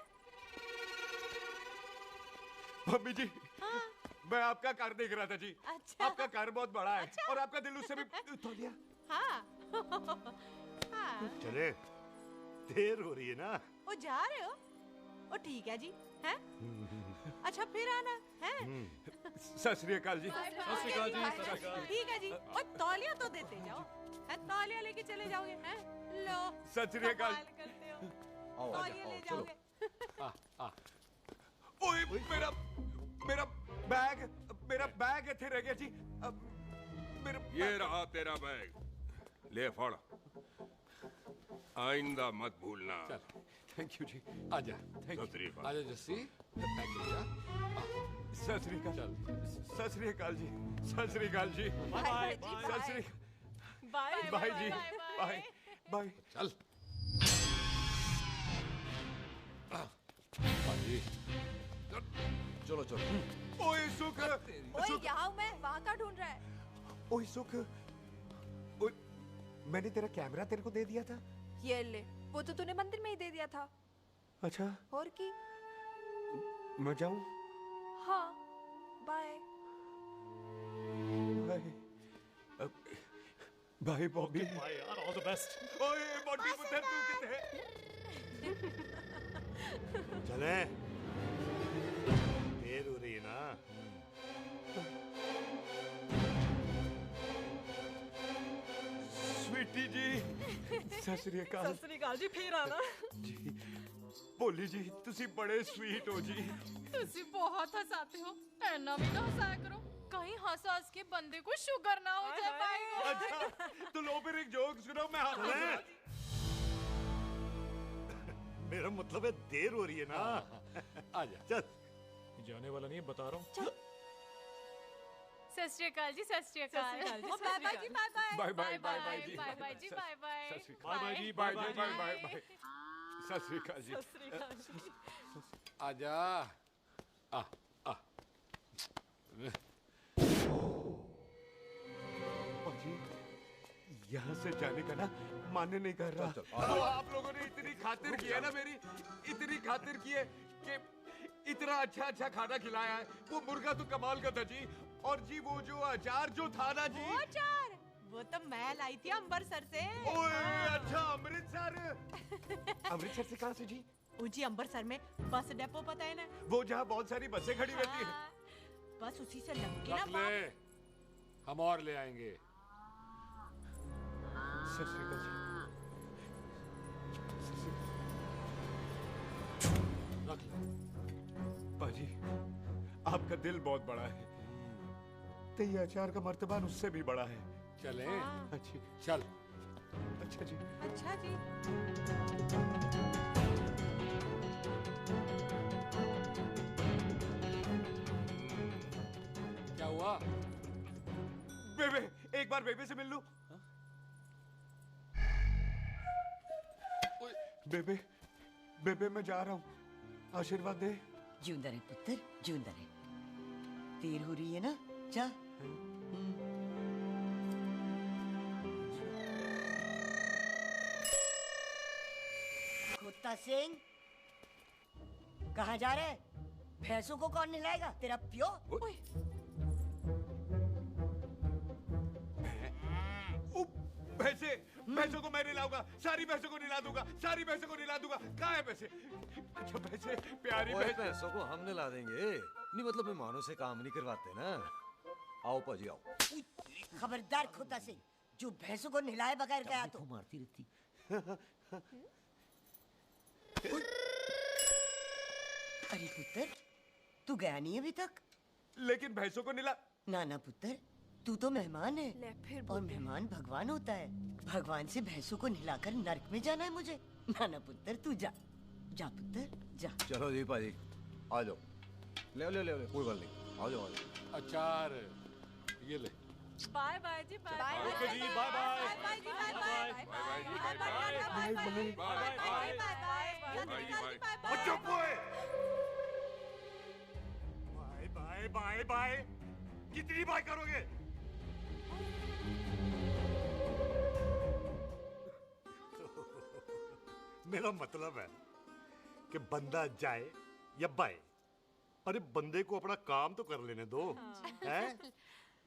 मम्मी जी। हाँ? मैं आपका कार देख रहा था जी। अच्छा। आपका कार बहुत बड़ा है। अच्छा। और आपका दिल उससे भी तौलिया। हाँ। हाँ। चले, देर हो रही है ना? ओ जा रहे हो? ओ ठीक है जी, हैं? अच्छा फिर आना, हैं? सत श्री अकाल जी। सत श्री अकाल जी, सत श्री अकाल। ठीक है जी। और तौलिया तो देते जाओ, हैं? तौलिया लेके चले जाओगे, हैं? लो। सत श्री अकाल। करते हो। आओ, तौलिया ले चलो। जाओगे। ओए मेरा मेरा बैग इथे रह गया जी। मेरा ये रहा तेरा बैग, ले फड़। आइंदा मत भूलना। थैंक यू जी। आजा। सत श्री अकाल। आजा जस्सी। थैंक यू यार। सत श्री अकाल। सत श्री अकाल जी। सत श्री अकाल जी। बाय। सत श्री बाय। बाय जी। Bye bye. चल। पाजी चलो चलो। ओए सुख। ओए यहाँ हूँ मैं, वहाँ का ढूंढ रहा है? ओए सुख। ओए मैंने तेरा कैमरा तेरे को दे दिया था। ये ले, वो तो तूने मंदिर में ही दे दिया था। अच्छा। और की? मैं जाऊं? हाँ, bye. Bye. Bye Bobby. Bye यार, ऑल द बेस्ट। ओए बॉबी पुत्र तू कितने? चले, देर हो रही है ना? स्वीटी आंटी जी सत श्री अकाल। सत श्री अकाल जी, फिर आना जी भोली जी तुसी बड़े स्वीट हो जी। तुसी बहुत हंसाते हो, ऐना भी तो हंसाया करो, कहीं हंस हंस के बंदे को शुगर ना हो जाए भाई को। अच्छा तो लो फिर एक जोक सुनो, मैं हंसूंगा। मेरा मतलब है देर हो रही है ना। आजा चल। जाने वाला नहीं है, बता रहा हूँ। सत श्री अकाल जी, सत श्री अकाल। बाय बाय जी, bye bye. Bye bye bye जी, बाय बाय जी, बाय बाय। बाय बाय जी, बाय बाय बाय बाय। सत श्री अकाल जी। सत श्री अकाल जी। आजा आ आ जी यहाँ से जाने का ना मन नहीं कर रहा। तो आप लोगों ने इतनी खातिर की है ना मेरी, इतनी खातिर की है कि इतना अच्छा अच्छा खाना खिलाया है। वो मुर्गा तो कमाल का था जी, और जी वो जो अचार जो था ना जी। वो अचार वो तो मैं लाई थी अमृतसर से। ओए अच्छा अमृतसर। अमृतसर से कहाँ से जी? जी अमृतसर में बस डिपो पता है ना, वो जहाँ बहुत सारी बसें खड़ी रहती हैं। बस उसी से लग के ना रख ले, हम और ले आएंगे। सत श्री अकाल जी। रख ले। पाजी आपका दिल बहुत बड़ा है, तो ये अचार का मर्तबान उससे भी बड़ा है। चले अच्छी चल। अच्छा जी। अच्छा जी। क्या हुआ? बेबे एक बार बेबे से मिल लूं। बेबे बेबे मैं जा रहा हूँ, आशीर्वाद दे। जिंदा रहे पुत्र, जिंदा रहे। देर हो रही है ना, जा। कुत्ता सिंह कहाँ जा रहे? भैंसों को कौन नहलाएगा? तेरा प्यो? भैंसों को मैं नहलाऊंगा, सारी भैंसों को नहला दूंगा, सारी भैंसों को नहला दूंगा। कहाँ है भैंसे? अच्छा भैंसे प्यारी भैंसों को हम नहला देंगे, नहीं मतलब मेहमानों से काम नहीं करवाते ना। आओ पाजी आओ। खबरदार कुत्ता सिंह, जो भैंसों को नहलाए बगैर गया तो मारती रहती। अरे पुत्र तू गया नहीं अभी तक? लेकिन भैंसों को नहला। ना ना पुत्र, तू तो मेहमान है, और मेहमान भगवान होता है। भगवान से भैंसों को नहलाकर नरक में जाना है मुझे? ना ना पुत्र तू जा, जा पुत्र जा। चलो जी पाजी आ जाओ, ले ले ले ले, कोई बात नहीं, आ जाओ आ जाओ। अचार ये ले। बाय बाय जी, बाय बाय। ओके जी, बाय बाय। बाय जी, बाय बाय। बाय बाय जी, bye bye. Bye bye bye. कितनी बाय करोगे? मेरा मतलब है कि बंदा जाए या बाय, अरे बंदे को अपना काम तो कर लेने दो। हैं?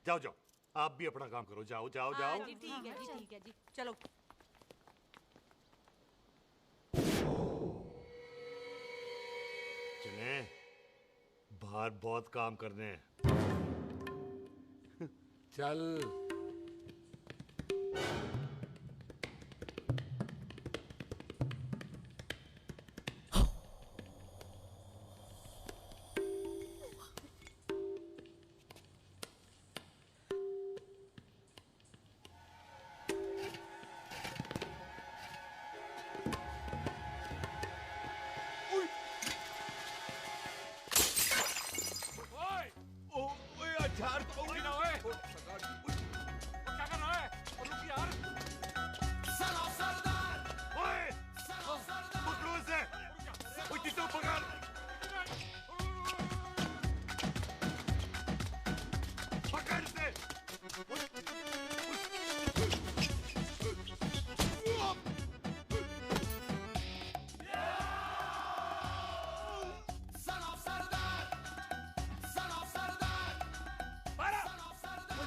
जाओ जाओ, आप भी अपना काम करो, जाओ जाओ जाओ। जी ठीक है जी, ठीक है जी, चलो। चले, बाहर बहुत काम करने हैं। चल। अचार तो गिना है। क्या कर रहा है? रुक यार। ओए, पकड़ो इसे। ओए टिट्टू पकड़। पकड़ इसे।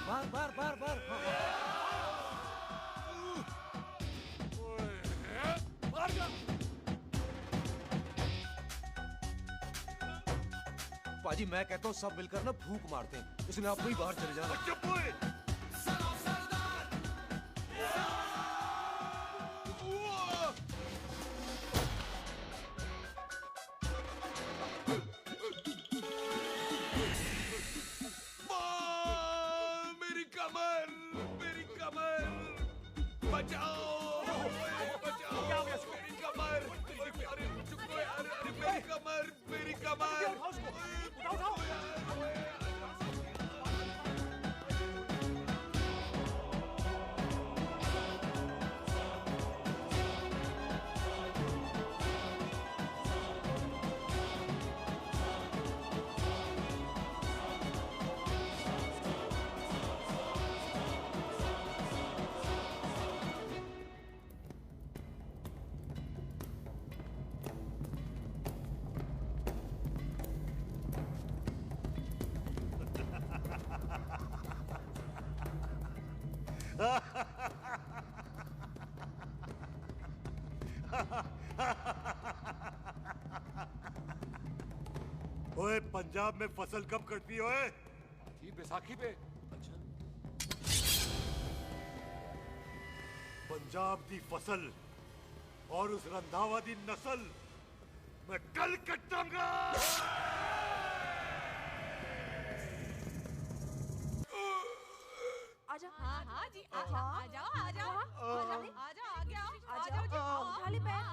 बार बार बार बार। पाजी मैं कहता हूँ सब मिलकर ना फूंक मारते हैं, इसलिए आप ही बाहर चले जाना। चुप हुए। बचाओ मेरी कमर। अरे चुप यार, अरे मेरी कमर। ओए पंजाब में फसल कब कटती है ओए? ये बैसाखी पे। पंजाब दी फसल और उस रंधावा दी नस्ल मैं कल कटाऊंगा। आजा। हाँ जी, आजा, आजा, आजा, आजा, आ गया, आजा जी, उठा ले पैर।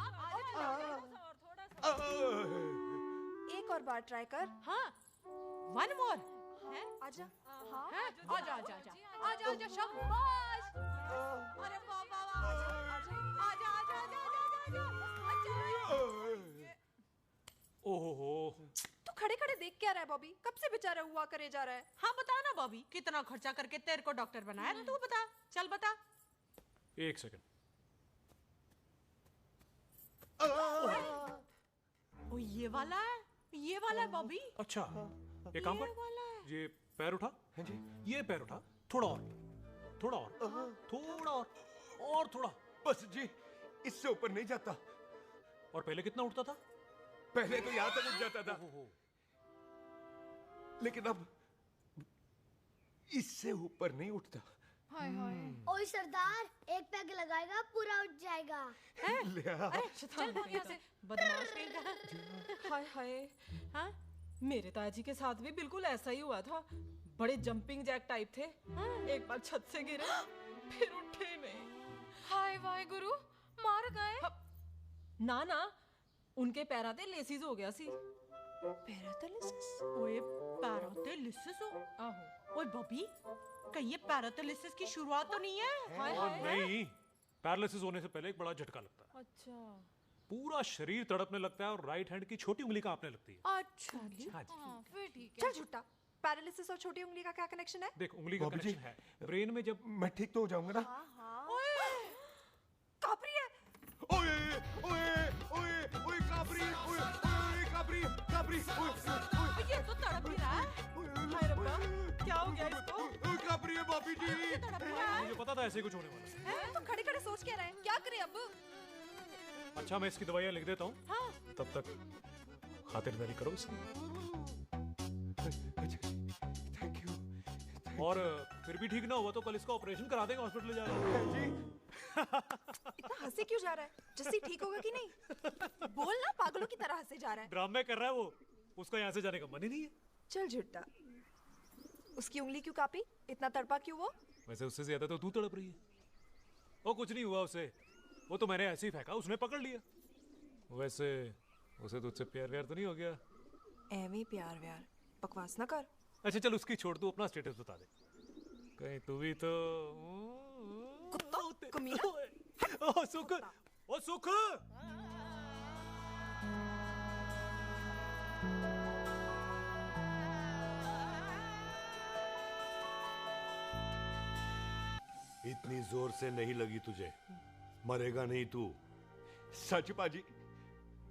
एक और बार ट्राई कर। हाँ, वन मोर। आजा। हाँ, आजा, आजा, आजा, आजा, आजा, शाबाश। अरे वाह, वाह, वाह, आजा, आजा, आजा, आजा, आजा। ओहो, तू खड़े खड़े देख क्या रहा है बॉबी? कब से बेचारा हुआ करे जा रहा है? हाँ बता ना बॉबी, कितना खर्चा करके तेरे को डॉक्टर बनाया? तू बता, चल बता। एक सेकंड। ओ ये वाला है बॉबी। अच्छा, एक काम कर, ये पैर उठा। हाँ जी। ये पैर उठा, थोड़ा और, थोड़ा और, थोड़ा और थोड़ा। बस जी, इससे ऊपर नहीं जाता। और पहले कितना उठता था? पहले तो यहाँ तक उठ जाता था, लेकिन अब इससे ऊपर नहीं उठता। ओए सरदार, एक पैग लगाएगा पूरा उठ जाएगा। चल भाग यहाँ से, बदमाश कहीं का। हाय हाय। हाँ, मेरे ताजी के साथ भी बिल्कुल ऐसा ही हुआ था। बड़े जंपिंग जैक टाइप थे। एक बार छत से गिरे, फिर उठे नहीं। हाय वाहे गुरु, मार गए? ना ना, उनके पैरां ते लेसिस हो गया सी। पैरालिसिस? ओए पैरालिसिस हो? आहो। ओए बॉबी, कहीं ये पैरालिसिस की शुरुआत तो नहीं है? हाय और हाय। नहीं, पैरालिसिस होने से पहले एक बड़ा झटका लगता है। अच्छा। पूरा शरीर तड़पने लगता है और राइट हैंड की छोटी उंगली कांपने लगती है। अच्छा जी। हाँ जी। फिर ठीक है। चल झूठा। पैरालिसिस और छोटी उंगली का क्या कनेक्शन है? देख, उंगली का बॉबी जी, कनेक्शन है ब्रेन में। जब मैं ठीक तो हो जाऊंगा ना? ओए, कापरी है। ओए ओए ओए ओए काबरी, ओए ओए काबरी, काबरी, ओए ये तो तड़प ही रहा है। हाय रब्बा, क्या हो गया इसको? ओए काबरी है बॉबी जी। मुझे पता था ऐसे ही कुछ होने वाला है। तो खड़े खड़े सोच क्या रहे हैं? क्या करें अब? अच्छा, मैं इसकी दवाइयाँ लिख देता हूँ। हाँ। तब तक खातिरदारी करो इसकी। Thank you. और फिर भी ठीक ना हुआ तो कल इसका ऑपरेशन करा देंगे हॉस्पिटल ले जाकर। इतना हंसे क्यों जा रहा है? जस्सी ठीक होगा कि नहीं? बोल ना, पागलों की तरह हंसे जा रहा है। ड्रामे कर रहा है वो, उसका यहाँ से जाने का मन ही नहीं है। चल झुट्टा। उसकी उंगली क्यों कापी? इतना तड़पा क्यों वो? वैसे उससे ज्यादा तो तू तड़प रही है। वो कुछ नहीं हुआ उसे, वो तो मैंने ऐसे ही फेंका, उसने पकड़ लिया। वैसे उसे तुझसे प्यार व्यार तो नहीं हो गया? एਵੇਂ प्यार व्यार बकवास ना कर। अच्छा चल, उसकी छोड़, तू अपना स्टेटस बता दे। कहीं तू भी तो कुत्ता कमीना। ओ सुख, ओ सुख। इतनी जोर से नहीं लगी तुझे, मरेगा नहीं तू। सच पाजी,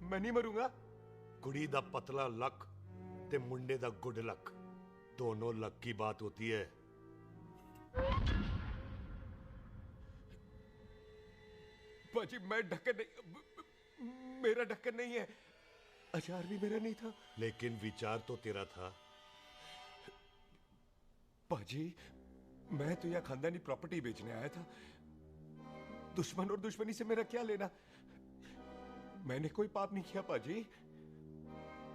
मैं नहीं मरूंगा। कुड़ी दा पतला लक ते मुंडे दा गुड लक, दोनों लक की बात होती है। पाजी मैं ढक्कन नहीं, मेरा ढक्कन नहीं है। अचार भी मेरा नहीं था। लेकिन विचार तो तेरा था। पाजी, मैं तो यहाँ खानदानी प्रॉपर्टी बेचने आया था। दुश्मन और दुश्मनी से मेरा क्या लेना? मैंने कोई पाप नहीं किया पाजी।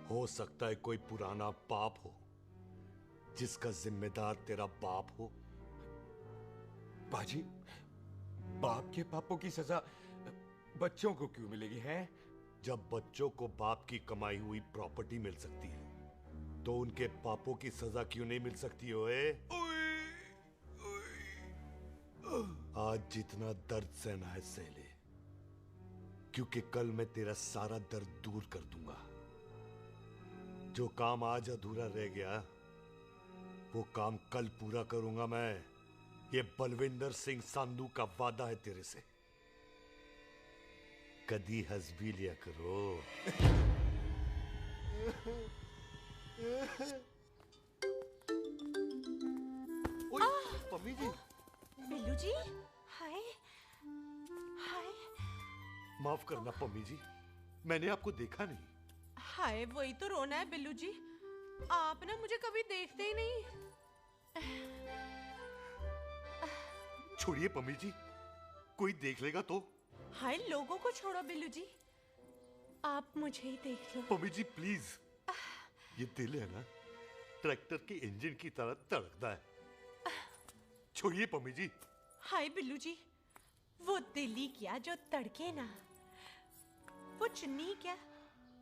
हो सकता है कोई पुराना पाप हो जिसका जिम्मेदार तेरा बाप हो। पाजी, बाप के पापों की सजा बच्चों को क्यों मिलेगी है? जब बच्चों को बाप की कमाई हुई प्रॉपर्टी मिल सकती है तो उनके पापों की सजा क्यों नहीं मिल सकती? ओए आज जितना दर्द सहना है सह ले, क्योंकि कल मैं तेरा सारा दर्द दूर कर दूंगा। जो काम आज अधूरा रह गया वो काम कल पूरा करूंगा मैं। ये बलविंदर सिंह संधू का वादा है तेरे से। कदी हंस भी लिया करो। पम्मी जी। बिल्लू जी, हाय हाय। माफ करना पम्मी जी, मैंने आपको देखा नहीं। हाय, वही तो रोना है बिल्लू जी। आप ना मुझे कभी देखते ही नहीं। छोड़िए पम्मी जी, कोई देख लेगा तो। हाय, लोगों को छोड़ो बिल्लू जी, आप मुझे ही देख लो। पम्मी जी प्लीज, ये दिल है ना, ट्रैक्टर के इंजन की तरह धड़कता है। छोड़िए पम्मी जी। हाय बिल्लू जी, वो दिल ही क्या जो तड़के ना, वो चुन्नी क्या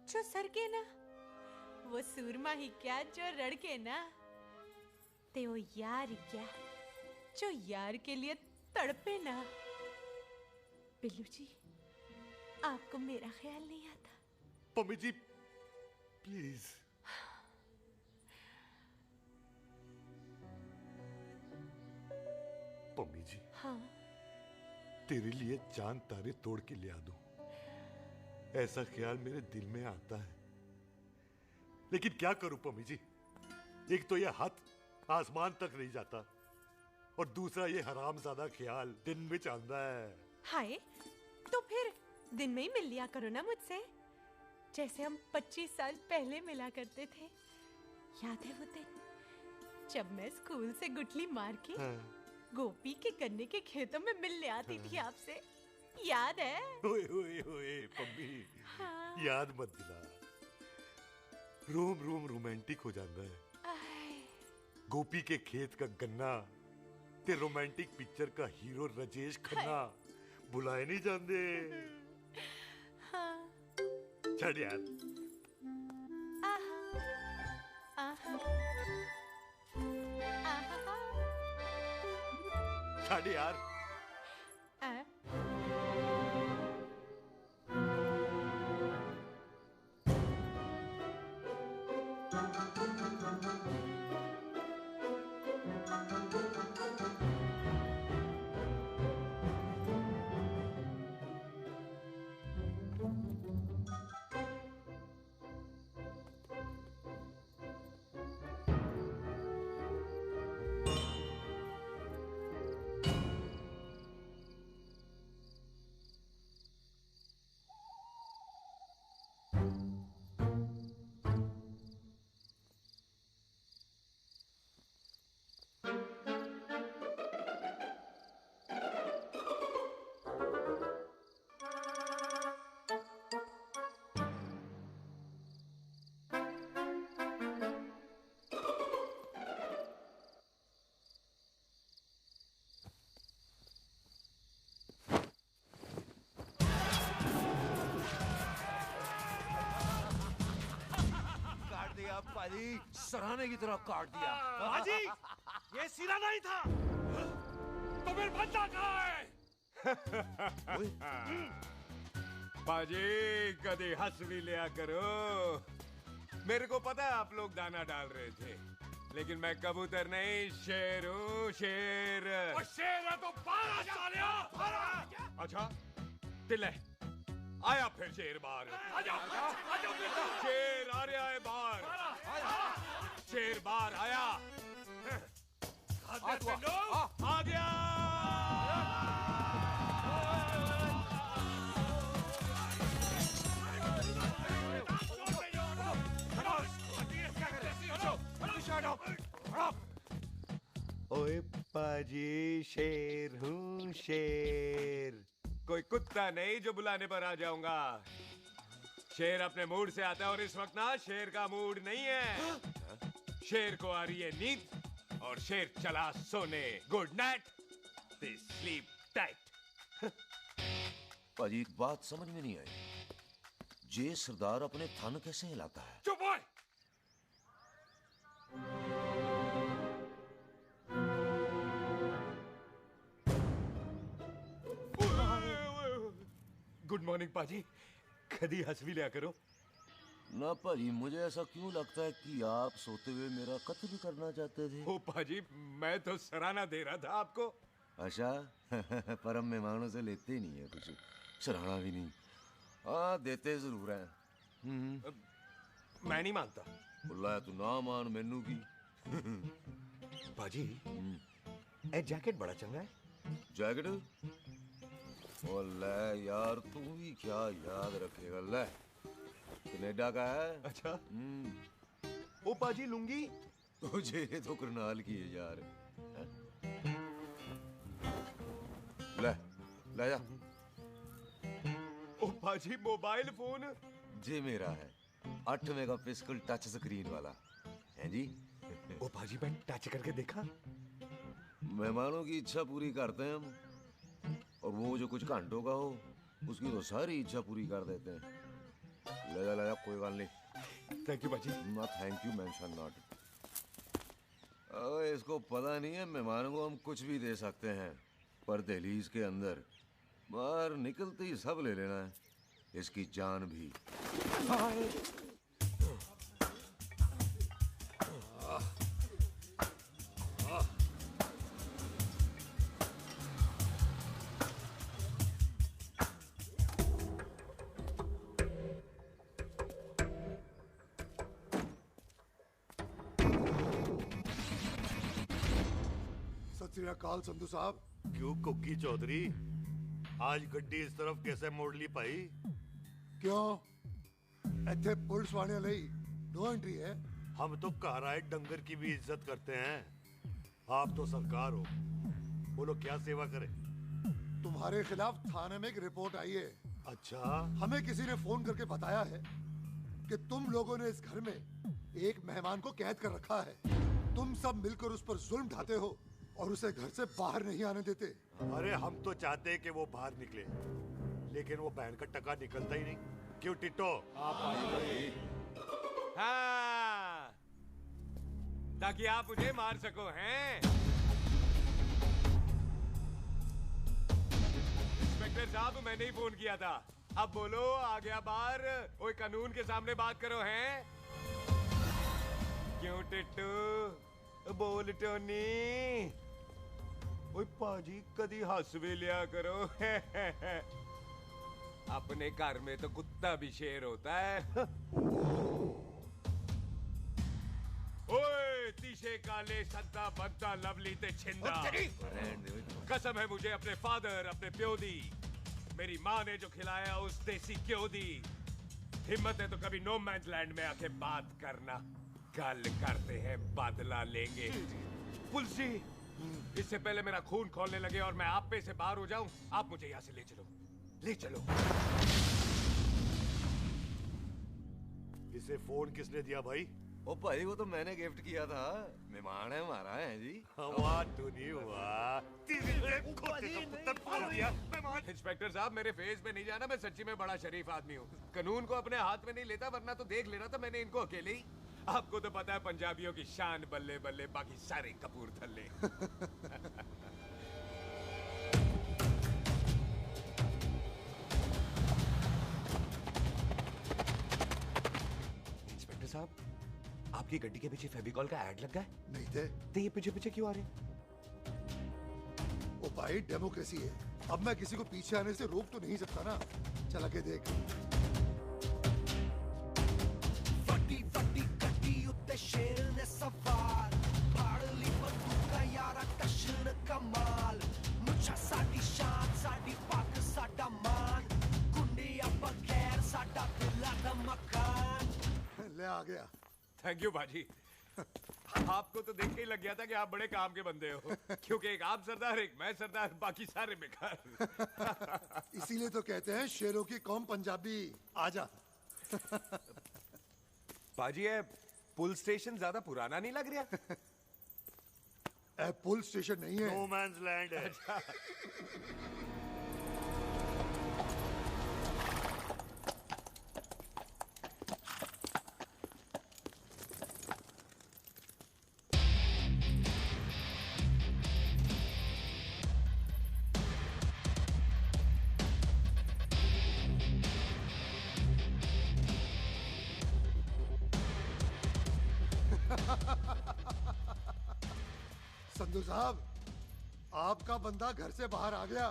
जो सरके ना, वो सूरमा ही क्या जो रड़के ना, ते वो यार ही क्या जो यार के लिए तड़पे ना। बिल्लू जी, आपको मेरा ख्याल नहीं आता? पम्मी जी प्लीज। पम्मी जी, हाँ, तेरे लिए चांद तारे तोड़ के ले आ दूं, ऐसा ख्याल मेरे दिल में आता है। लेकिन क्या करूं पम्मी जी, एक तो यह हाथ आसमान तक नहीं जाता और दूसरा ये हरामजादा ख्याल दिन में चांदा है। हाय, तो फिर दिन में ही मिल लिया करो ना मुझसे, जैसे हम 25 साल पहले मिला करते थे। याद है वो दिन जब मैं स्कूल से गुटली मार के गोपी के गन्ने के खेतों में मिलने आती थी आपसे? याद है? ओए ओए ओए पम्मी, हाँ। याद मत दिला, रोम रोम रोमांटिक हो जाता है। गोपी के खेत का गन्ना ते रोमांटिक पिक्चर का हीरो राजेश खन्ना बुलाए नहीं जाते। हाँ। छड़ यार। छड़ यार। पाजी, सराहने की तरह काट दिया। पाजी, ये सिरा नहीं था। तो फिर बंदा कहाँ है? पाजी, कभी हंस भी लिया करो। मेरे को पता है आप लोग दाना डाल रहे थे, लेकिन मैं कबूतर नहीं, शेर हूँ, शेर। और शेर है तो बाहर आ सालिया। अच्छा, तिले आया फिर शेर बाहर। शेर आ रहा है बाहर। शेर बाहर आया। आ गया। ओए पाजी, शेर हूँ, शेर। कोई कुत्ता नहीं जो बुलाने पर आ जाऊंगा। शेर अपने मूड से आता है और इस वक्त ना शेर का मूड नहीं है। शेर को आ रही है नींद और शेर चला सोने। Good night, sleep tight. पाजी एक बात समझ में नहीं आई, जे सरदार अपने थन कैसे हिलाता है? चुप हो! गुड मॉर्निंग पाजी, कभी हंस भी लिया करो। ना पाजी, मुझे ऐसा क्यों लगता है कि आप सोते हुए मेरा कत्ल भी करना चाहते थे? ओ पाजी, मैं तो सराहना दे रहा था आपको। अच्छा पर हम मेहमानों से लेते ही नहीं है कुछ, सराहना भी नहीं। हाँ देते जरूर हैं। मैं नहीं मानता। बुलाया तू ना मान, मैनू की। पाजी ए जैकेट बड़ा चंगा है। जैकेट? ओ ले यार, तू भी क्या याद रखेगा। ले कनेडा का है। अच्छा। ओ पाजी लुंगी? तुझे तो करनाल की है यार। ले ले जा। ओ पाजी मोबाइल फोन? जी मेरा है, 8 मेगापिक्सल टच स्क्रीन वाला है जी। ओ पाजी मैं टच करके देखा। मेहमानों की इच्छा पूरी करते हैं हम, और वो जो कुछ घंटों का हो उसकी तो सारी इच्छा पूरी कर देते हैं। ले जा कोई बात नहीं। थैंक यू बाजी। ना थैंक यू मेंशन नॉट। इसको पता नहीं है मेहमानों को हम कुछ भी दे सकते हैं, पर दहलीज के अंदर बाहर निकलते ही सब ले लेना है, इसकी जान भी। सत श्री अकाल संधू साहब। क्यों कुक्की चौधरी, आज गड्डी इस तरफ कैसे मोड़ ली पाई? क्यों इत्थे पुलिस वाले लई नो एंट्री है? हम तो घर आए डंगर की भी इज्जत करते हैं। आप तो सरकार हो, बोलो क्या सेवा करें? तुम्हारे खिलाफ थाने में एक रिपोर्ट आई है। अच्छा? हमें किसी ने फोन करके बताया है कि तुम लोगों ने इस घर में एक मेहमान को कैद कर रखा है। तुम सब मिलकर उस पर जुल्म ढाते हो और उसे घर से बाहर नहीं आने देते। अरे हम तो चाहते हैं कि वो बाहर निकले, लेकिन वो बहन का टका निकलता ही नहीं। क्यों टिट्टो? हाँ, ताकि आप मुझे मार सको हैं। इंस्पेक्टर साहब मैंने ही फोन किया था। अब बोलो आ गया बाहर, कोई कानून के सामने बात करो हैं। क्यों टिट्टू? बोल टोनी। ओए पाजी कदी हंस भी लिया करो। अपने घर में तो कुत्ता भी शेर होता है। ओए तीशे काले संता बनता लवली ते छिंदा। कसम है मुझे अपने फादर, अपने प्यो दी, मेरी माँ ने जो खिलाया उस देसी क्यों दी। हिम्मत है तो कभी नो मैंस लैंड में आके बात करना। कल करते हैं, बदला लेंगे। पुलसी, इससे पहले मेरा खून खोलने लगे और मैं आप पे से बाहर हो जाऊं, आप मुझे यहाँ से ले चलो, ले चलो। इसे फोन किसने दिया भाई? ओ भाई वो तो मैंने गिफ्ट किया था, मेहमान है हमारा है जी। वाह टोनी वाह। इंस्पेक्टर साहब मेरे फेस पे नहीं जाना, मैं सच्ची में बड़ा शरीफ आदमी हूँ। कानून को अपने हाथ में नहीं लेता, वरना तो देख लेना था मैंने इनको अकेले ही। आपको तो पता है पंजाबियों की शान बल्ले बल्ले, बाकी सारे कपूरथल्ले। इंस्पेक्टर साहब, आपकी गड्डी के पीछे फेविकॉल का ऐड लग गया है? नहीं थे। तो ये पीछे पीछे क्यों आ रहे हैं? ओ भाई डेमोक्रेसी है, अब मैं किसी को पीछे आने से रोक तो नहीं सकता ना। चला के देख। फटी फटी गड्डी उत्ते शेर ने सवार, फाड़ली बंदूका यारा टशन कमाल। मुझा साडी शान, साडी पग, साडा मान, गुंडिया बगैर साडा दिला दा मकान। ले आ गया। थैंक यू बाजी। आपको तो देख के ही लग गया था कि आप बड़े काम के बंदे हो, क्योंकि एक आप सरदार, एक मैं सरदार, बाकी सारे बेकार। इसीलिए तो कहते हैं शेरों की कौम पंजाबी। आजा। बाजी ये पुल स्टेशन ज्यादा पुराना नहीं लग रहा? पुल स्टेशन नहीं है, नो मैंस लैंड है। संधू साहब, आपका बंदा घर से बाहर आ गया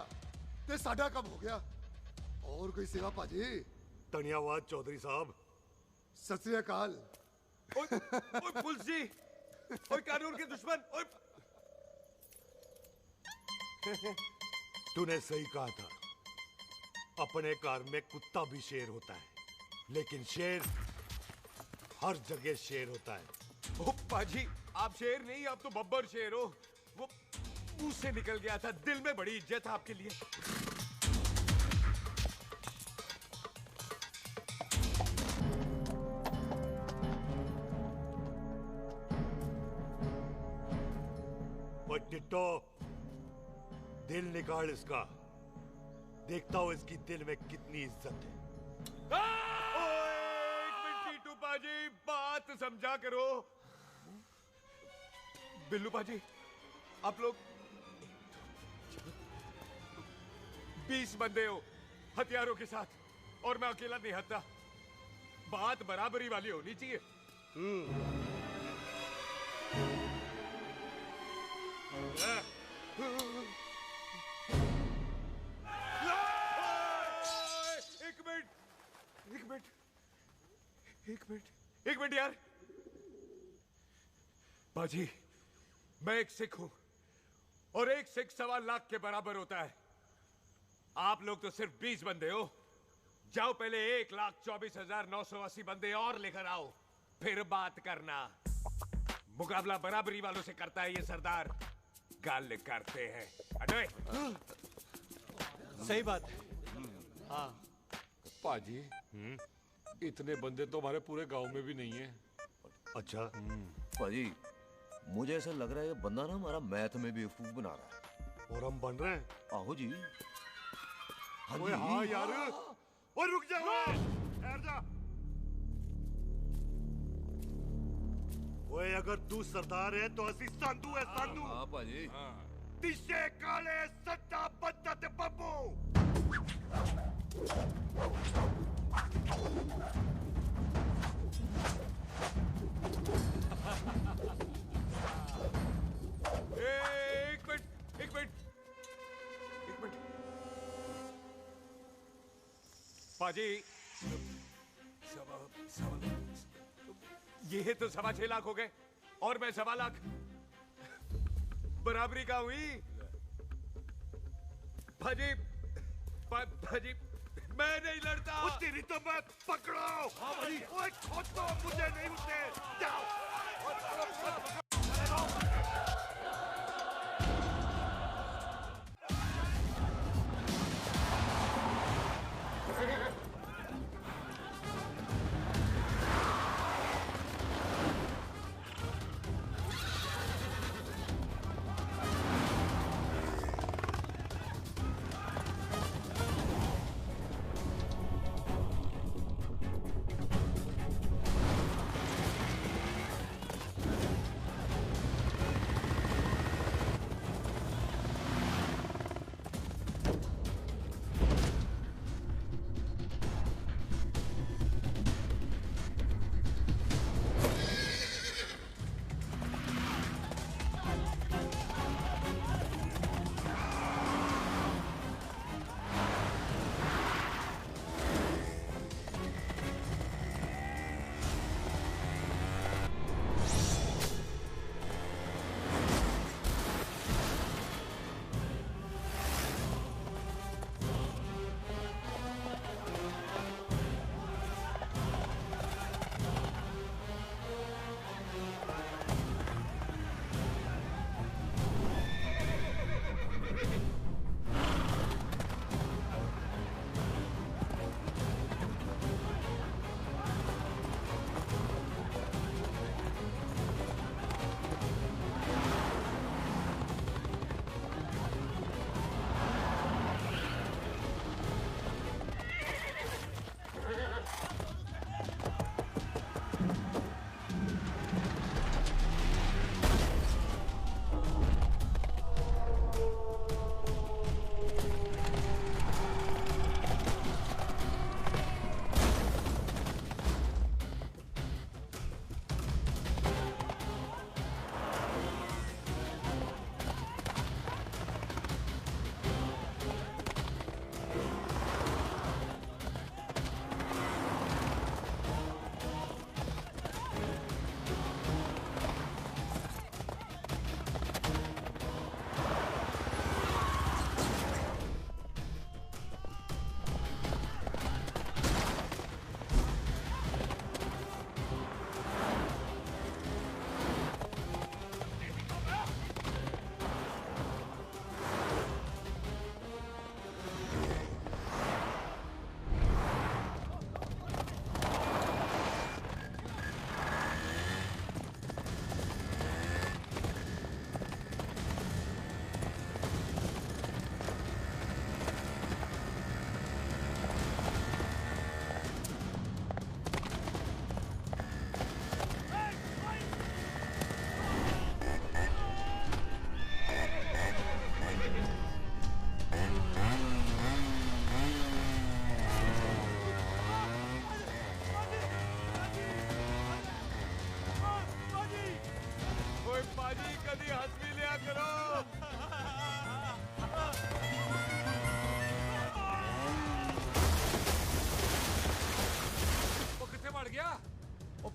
ते साडा कब हो गया? और कोई सेवा पाजी? धन्यवाद चौधरी साहब। सत श्री अकाल। ओए पुलिस जी, ओए कानून के दुश्मन, ओए। तूने सही कहा था, अपने कार में कुत्ता भी शेर होता है, लेकिन शेर हर जगह शेर होता है। ओ पाजी, आप शेर नहीं, आप तो बब्बर शेर हो। वो मुंह से निकल गया था, दिल में बड़ी इज्जत है आपके लिए। और टिट्टो, दिल निकाल इसका, देखता हूं इसकी दिल में कितनी इज्जत है। एक मिनट टीटू पाजी, बात समझा करो। बिल्लू पाजी, आप लोग 20 बंदे हो हथियारों के साथ, और मैं अकेला नहीं हटता। बात बराबरी वाली होनी चाहिए। एक मिनट यार। बाजी, मैं एक सिख हूं, और एक सिख 1.25 लाख के बराबर होता है। आप लोग तो सिर्फ 20 बंदे हो। जाओ पहले 1,24,980 बंदे और लेकर आओ, फिर बात करना। मुकाबला बराबरी वालों से करता है ये सरदार, गाल करते हैं। अडे सही बात है। हाँ पाजी, इतने बंदे तो हमारे पूरे गांव में भी नहीं है। अच्छा पाजी, मुझे ऐसा लग रहा है ये बंदा ना हमारा मैथ में बेवकूफ बना रहा है। और हम बन रहे हैं? आहो जी। ओए हाँ यार, और रुक जा, ठहर जा। ओए अगर तू सरदार है तो असी संधू है, संधू। हाँ पाजी। दिशे काले सट्टा बद्दत बब्बू। एक मिनट पाजी, ये तो 6.25 लाख हो गए, और मैं 1.25 लाख। बराबरी का हुई भाजी। भाजी, मैं नहीं लड़ता। तेरी तो मैं पकड़ो। हाँ भाजी। ओए खोद दो, मुझे नहीं उठने। जाओ।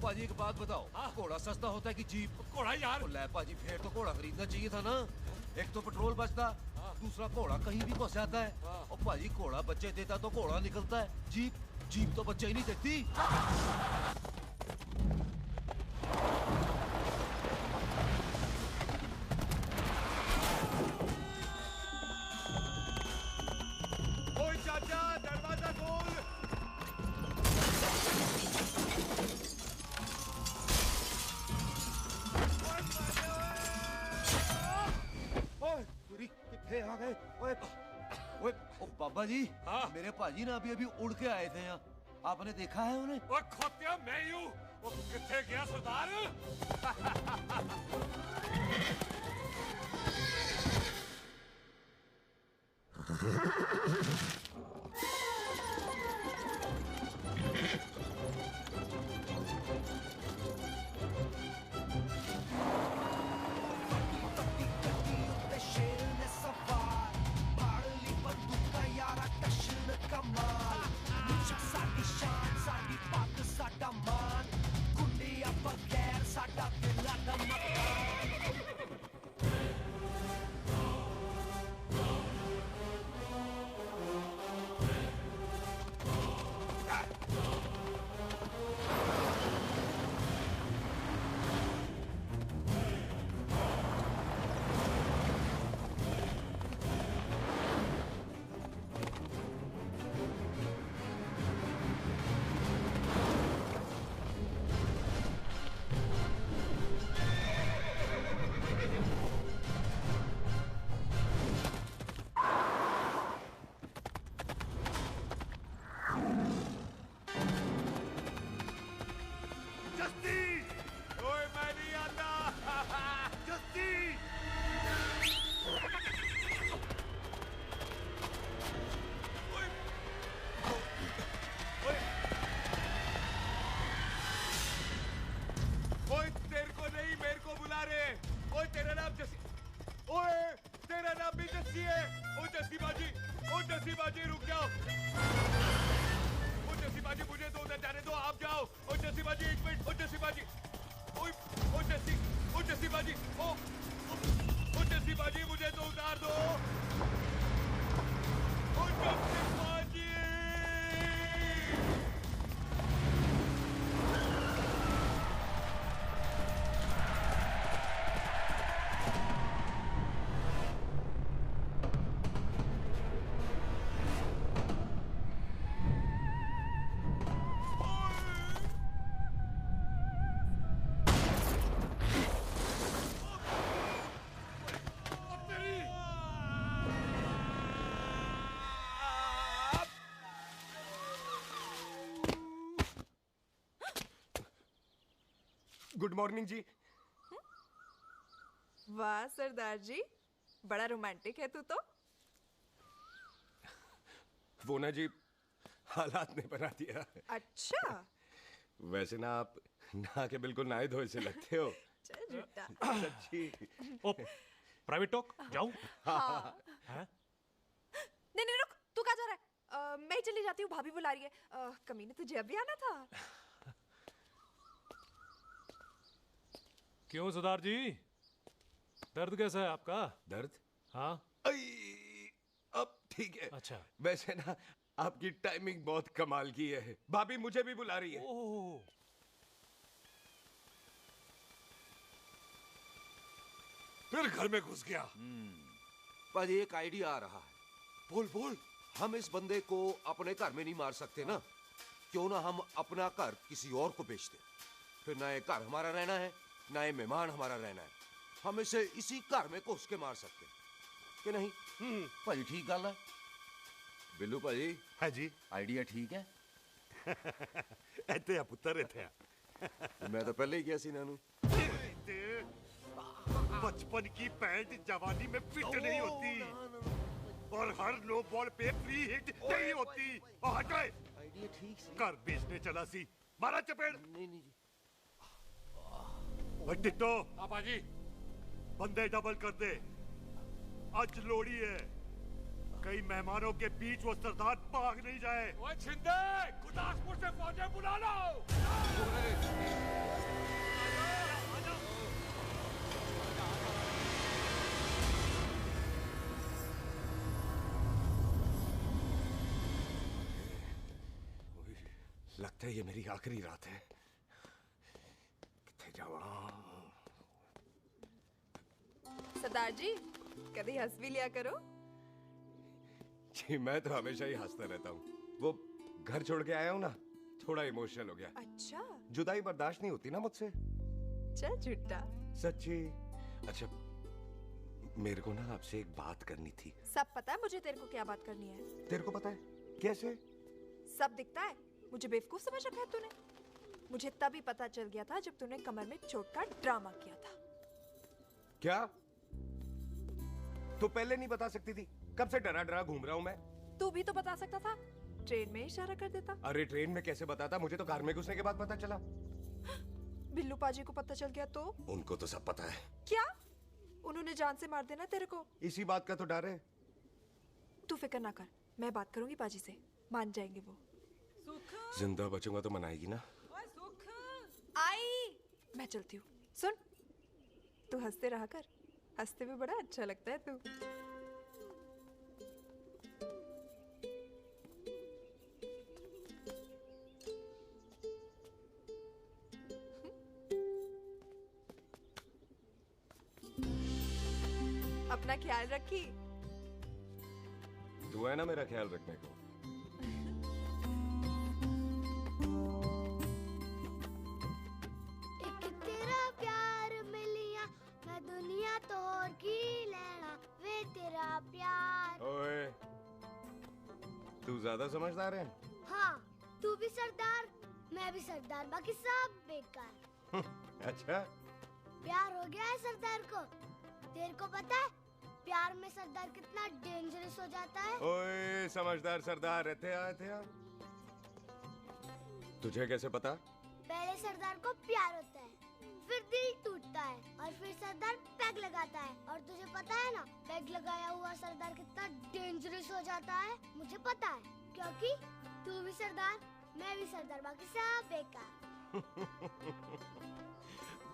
पाजी एक बात बताओ, घोड़ा सस्ता होता है कि जीप? घोड़ा यार। ले पाजी, फिर तो घोड़ा खरीदना चाहिए था ना। एक तो पेट्रोल बचता, दूसरा घोड़ा कहीं भी फंस जाता है। और पाजी घोड़ा बच्चे देता तो घोड़ा निकलता है, जीप तो बच्चे ही नहीं देती। ओए चाचा, दरवाजा खोल। कितने आ गए? ओए ओ बाबा जी, मेरे पाजी ना अभी उड़ के आए थे यहाँ, आपने देखा है उन्हें? ओए खोतिया, मैं ही हूँ। वो कितने गया सरदार? गुड मॉर्निंग जी। वाह सरदार जी, बड़ा रोमांटिक है तू तो। वो ना जी, हालात ने बना दिया। अच्छा। वैसे ना आप नहा के बिल्कुल नहाए धोए से लगते हो। चल झूठा। सच्ची। ओ, प्राइवेट टॉक जाऊं? हाँ। हैं? नहीं नहीं रुक, तू कहाँ जा रहा है? मैं ही चली जाती हूँ, भाभी बुला रही है। कमीने तुझे अभी आना था। क्यों सरदार जी, दर्द कैसा है आपका? दर्द? हाँ। अब ठीक है। अच्छा। वैसे ना आपकी टाइमिंग बहुत कमाल की है। भाभी मुझे भी बुला रही है। फिर घर में घुस गया। पाजी एक आइडिया आ रहा है। बोल। हम इस बंदे को अपने घर में नहीं मार सकते ना, क्यों ना हम अपना घर किसी और को बेच दें। फिर ना ये घर हमारा रहना है, ना ये मेहमान हमारा रहना है। हम इसे इसी घर में घुस के मार सकते हैं कि नहीं? पाजी ठीक गल है। बिल्लू पाजी। है जी। आइडिया ठीक है। इत्थे आ पुत्तर, इत्थे आ। मैं तो पहले ही किया सी नानू। बचपन की पैंट जवानी में फिट नहीं होती और हर लो बॉल पे फ्री हिट नहीं होती। हट गए। आइडिया ठीक से। घर बेचने चला सी, मारा चपेड़। नहीं जी। टिट्टो। पापा जी। बंदे डबल कर दे, आज लोड़ी है। कई मेहमानों के बीच वो सरदार भाग नहीं जाए। ओए छिंदे, गुरदासपुर से फौजें बुला लो। लगता है ये मेरी आखिरी रात है। किथे जावा? सरदार जी, कभी हंस भी लिया करो। जी मैं तो हमेशा ही हंसता रहता हूँ। वो घर छोड़ के आया हूँ ना, थोड़ा इमोशनल हो गया। अच्छा, जुदाई बर्दाश्त नहीं होती ना मुझसे। चल झूठा। सच्ची। अच्छा, मेरे को ना आपसे एक बात करनी थी। सब पता है मुझे तेरे को क्या बात करनी है। तेरे को पता है? कैसे? सब दिखता है। मुझे बेवकूफ समझ रखा है तूने। मुझे तभी पता चल गया था जब तूने कमर में चोट का ड्रामा किया था। क्या? तो पहले नहीं बता सकती थी? कब से डरा डरा घूम रहा हूँ मैं। तू भी तो बता सकता था, ट्रेन में इशारा कर देता। अरे ट्रेन में कैसे बताता? मुझे तो कार में घुसने के बाद पता चला। बिल्लू पाजी को पता चल गया तो? उनको तो सब पता है। क्या? उन्होंने जान से मार देना तेरे को। इसी बात का तो डर है। तू फिक्र ना कर, मैं बात करूंगी पाजी से, मान जाएंगे वो। जिंदा बचूंगा तो मनाएगी ना? आई, मैं चलती हूँ। सुन, तू हंसते रहा कर, हंसते भी बड़ा अच्छा लगता है तू। अपना ख्याल रखी। तू है ना मेरा ख्याल रखने को। एक तेरा प्यार मिलिया, मैं दुनिया तोड़ की लेना, वे तेरा प्यार। ओए, तू ज्यादा समझदार है। हाँ, तू भी सरदार, मैं भी सरदार, बाकी सब बेकार। अच्छा, प्यार हो गया है सरदार को। तेरे को पता है प्यार में सरदार कितना डेंजरस हो जाता है? ओए समझदार सरदार रहते आए थे आप। तुझे कैसे पता? पहले सरदार को प्यार होता है, फिर दिल टूटता है और फिर सरदार पैग लगाता है। और तुझे पता है ना, पैग लगाया हुआ सरदार कितना डेंजरस हो जाता है? मुझे पता है, क्योंकि तू भी सरदार, मैं भी सरदार, बाकी सब बेकार।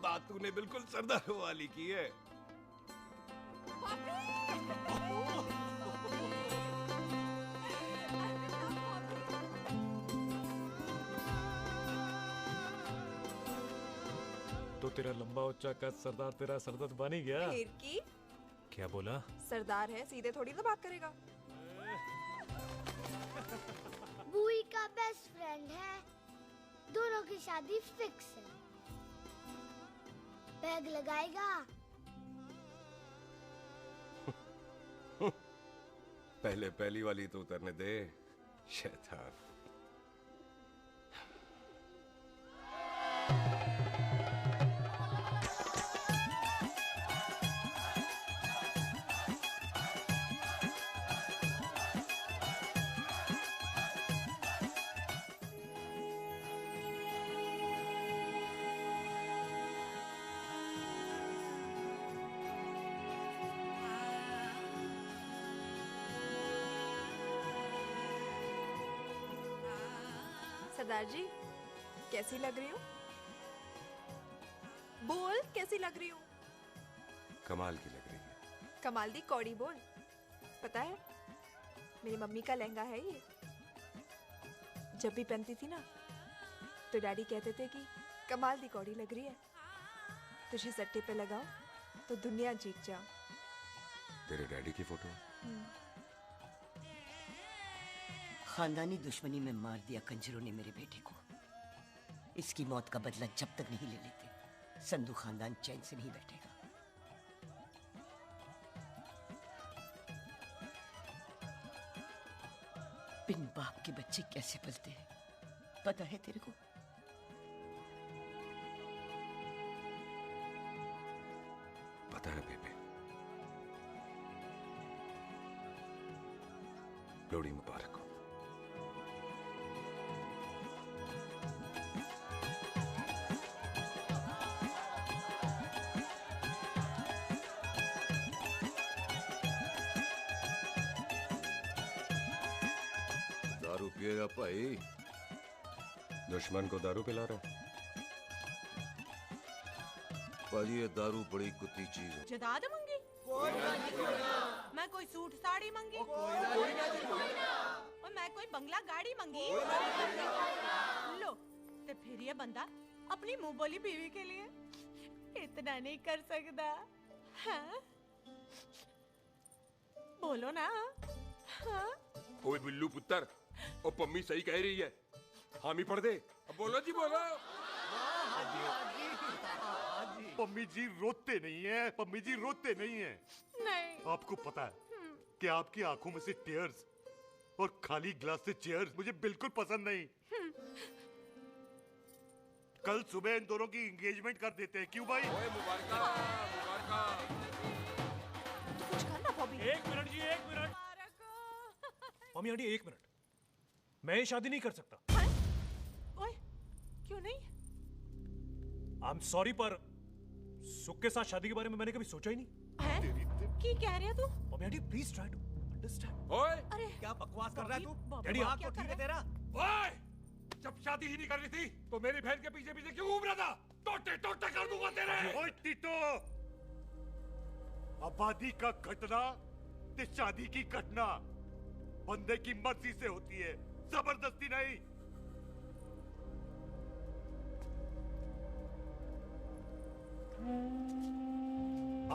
बात तूने बिल्कुल सरदार वाली की है। तो तेरा लंबा उच्चा कद सरदार तेरा सरदर्द बन ही गया। फिर की? क्या बोला? सरदार है, सीधे थोड़ी ना बात करेगा। बुई का बेस्ट फ्रेंड है, दोनों की शादी फिक्स है। पैग लगाएगा? पहले पहली वाली तो उतरने दे, शैतान। सरदार जी, कैसी लग रही हूँ? बोल, कैसी लग रही हूँ? कमाल की लग रही है। कमाल दी कौड़ी बोल। पता है, मेरी मम्मी का लहंगा है ये। जब भी पहनती थी ना, तो डैडी कहते थे कि कमाल दी कौड़ी लग रही है, तुझे सट्टे पे लगाओ तो दुनिया जीत जाओ। तेरे डैडी की फोटो? खानदानी दुश्मनी में मार दिया कंजरों ने मेरे बेटे को। इसकी मौत का बदला जब तक नहीं ले लेते, संधू खानदान चैन से नहीं बैठेगा। बिन बाप के बच्चे कैसे पलते हैं, पता है तेरे को? पता है बेबे। लोहड़ी मुबारक हो। दारू पिएगा भाई? दुश्मन को दारू पिला रहा है? पाजी ये दारू बड़ी कुत्ती चीज है। जदाद मंगी मैं कोई सूट साड़ी मंगी और मैं कोई बंगला गाड़ी मंगी लो ते फिर ये बंदा अपनी मुंह बोली बीवी के लिए इतना नहीं कर सकता हाँ? बोलो ना हाँ? ओए बिल्लू पुत्र, ओ पम्मी सही कह रही है, हामी पढ़ दे। अब बोलो जी बोलो। पम्मी जी रोते नहीं है, पम्मी जी रोते नहीं है। नहीं। आपको पता है कि आपकी आंखों में से टीयर्स और खाली ग्लास से चेयर्स मुझे बिल्कुल पसंद नहीं। कल सुबह इन दोनों की एंगेजमेंट कर देते हैं, क्यों भाई? कुछ करना बॉबी। एक मिनट जी, एक मिनट। मम्मी आंटी एक मिनट, मैं ये शादी नहीं कर सकता। ओए, क्यों नहीं? आई एम सॉरी पर सुख के साथ शादी के बारे में मैंने कभी सोचा ही नहीं। है? की कह रही है तू? Mummy aunty please try to understand. ओए, अरे क्या बकवास कर रहा है तू? डैडी दिमाग तो ठीक है तेरा? ओए, जब शादी ही नहीं करनी थी तो मेरी बहन के पीछे पीछे क्यों घूम रहा था? टोटे टोटे कर दूंगा तेरे। ओए टीटो, आबादी का घटना ते शादी की घटना बंदे की मर्जी से होती है, जबरदस्ती नहीं।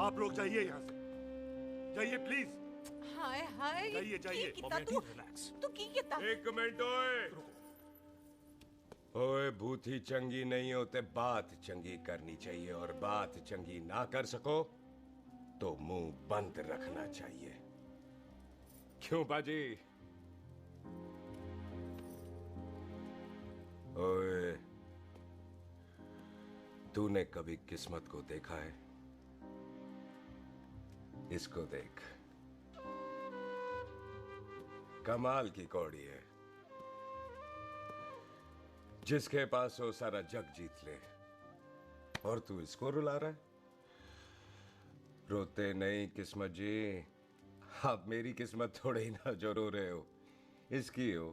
आप लोग जाइए यहाँ से, जाइए प्लीज। हाय हाय जाइए जाइए। तू की कितना? एक मिनट ओए। ओए भूती चंगी नहीं होते, बात चंगी करनी चाहिए, और बात चंगी ना कर सको तो मुंह बंद रखना चाहिए। क्यों बाजी? ओए, तूने कभी किस्मत को देखा है? इसको देख, कमाल की कौड़ी है। जिसके पास हो सारा जग जीत ले, और तू इसको रुला रहा है? रोते नहीं किस्मत जी, आप मेरी किस्मत थोड़े ही ना जो रो रहे हो, इसकी हो।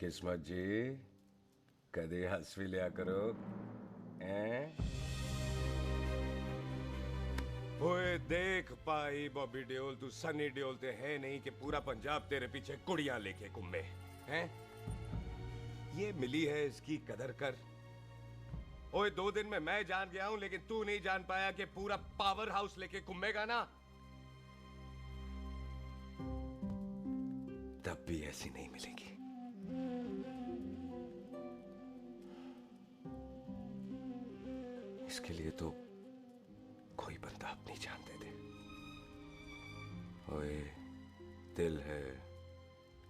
किस्मत जी कदे हंस भी लिया करो। ओए देख पाई बॉबी देओल, तू सनी देओल ते है नहीं कि पूरा पंजाब तेरे पीछे कुड़ियां लेके घूमे हैं? ये मिली है, इसकी कदर कर। ओए 2 दिन में मैं जान गया हूं, लेकिन तू नहीं जान पाया कि पूरा पावर हाउस लेके घूमेगा ना, तब भी ऐसी नहीं मिलेगी। इसके लिए तो कोई बंदा अपनी जान दे दे। ओए, दिल है,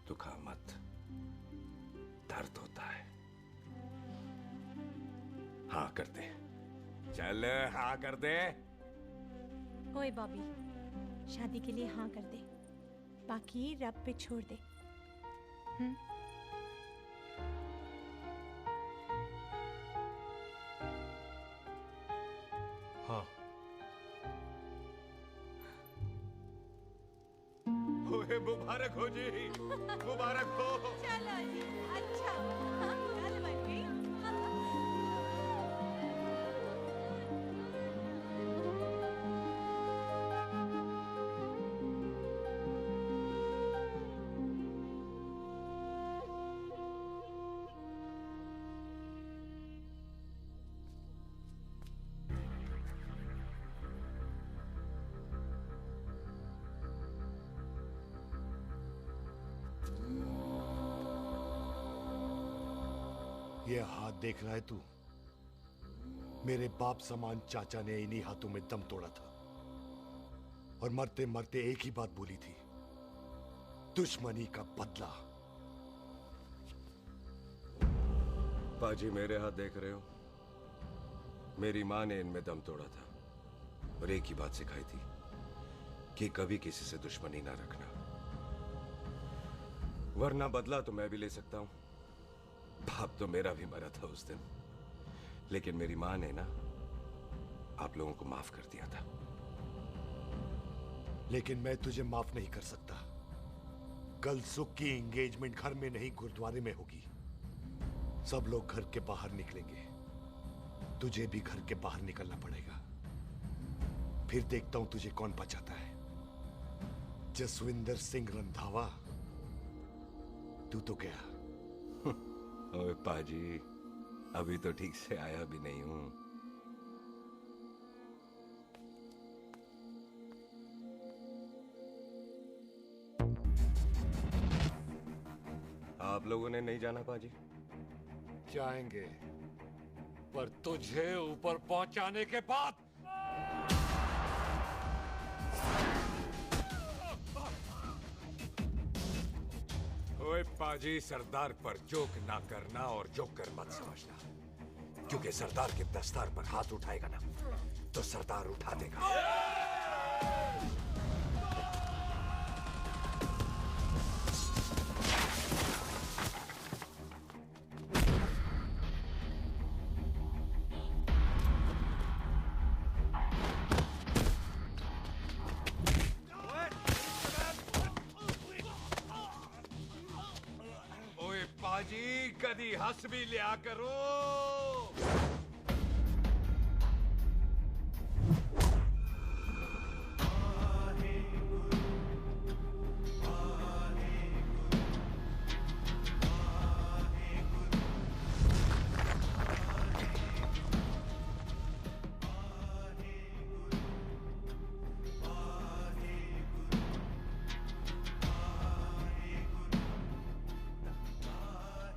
दुखा मत, दर्द होता है। हाँ कर दे, चल हाँ कर दे। ओए बॉबी, शादी के लिए हाँ कर दे, बाकी रब पे छोड़ दे। हाँ। ओए मुबारक हो जी, मुबारक हो। चलो जी, अच्छा गल बन गई। ये हाथ देख रहा है तू? मेरे बाप समान चाचा ने इन्हीं हाथों में दम तोड़ा था, और मरते मरते एक ही बात बोली थी, दुश्मनी का बदला। पाजी मेरे हाथ देख रहे हो? मेरी माँ ने इनमें दम तोड़ा था, और एक ही बात सिखाई थी कि कभी किसी से दुश्मनी ना रखना, वरना बदला तो मैं भी ले सकता हूं। बाप तो मेरा भी मरा था उस दिन, लेकिन मेरी माँ ने ना आप लोगों को माफ कर दिया था। लेकिन मैं तुझे माफ नहीं कर सकता। कल सुख की एंगेजमेंट घर में नहीं गुरुद्वारे में होगी। सब लोग घर के बाहर निकलेंगे, तुझे भी घर के बाहर निकलना पड़ेगा। फिर देखता हूं तुझे कौन बचाता है, जसविंदर सिंह रंधावा तू तो गया। ओए पाजी, अभी तो ठीक से आया भी नहीं हूं। आप लोगों ने नहीं जाना पाजी? जाएंगे, पर तुझे ऊपर पहुंचाने के बाद। ओए पाजी, सरदार पर जोक ना करना और जोकर मत समझना, क्योंकि सरदार के दस्तार पर हाथ उठाएगा ना तो सरदार उठा देगा। ओए पाजी, कदी हंस भी लिया करो।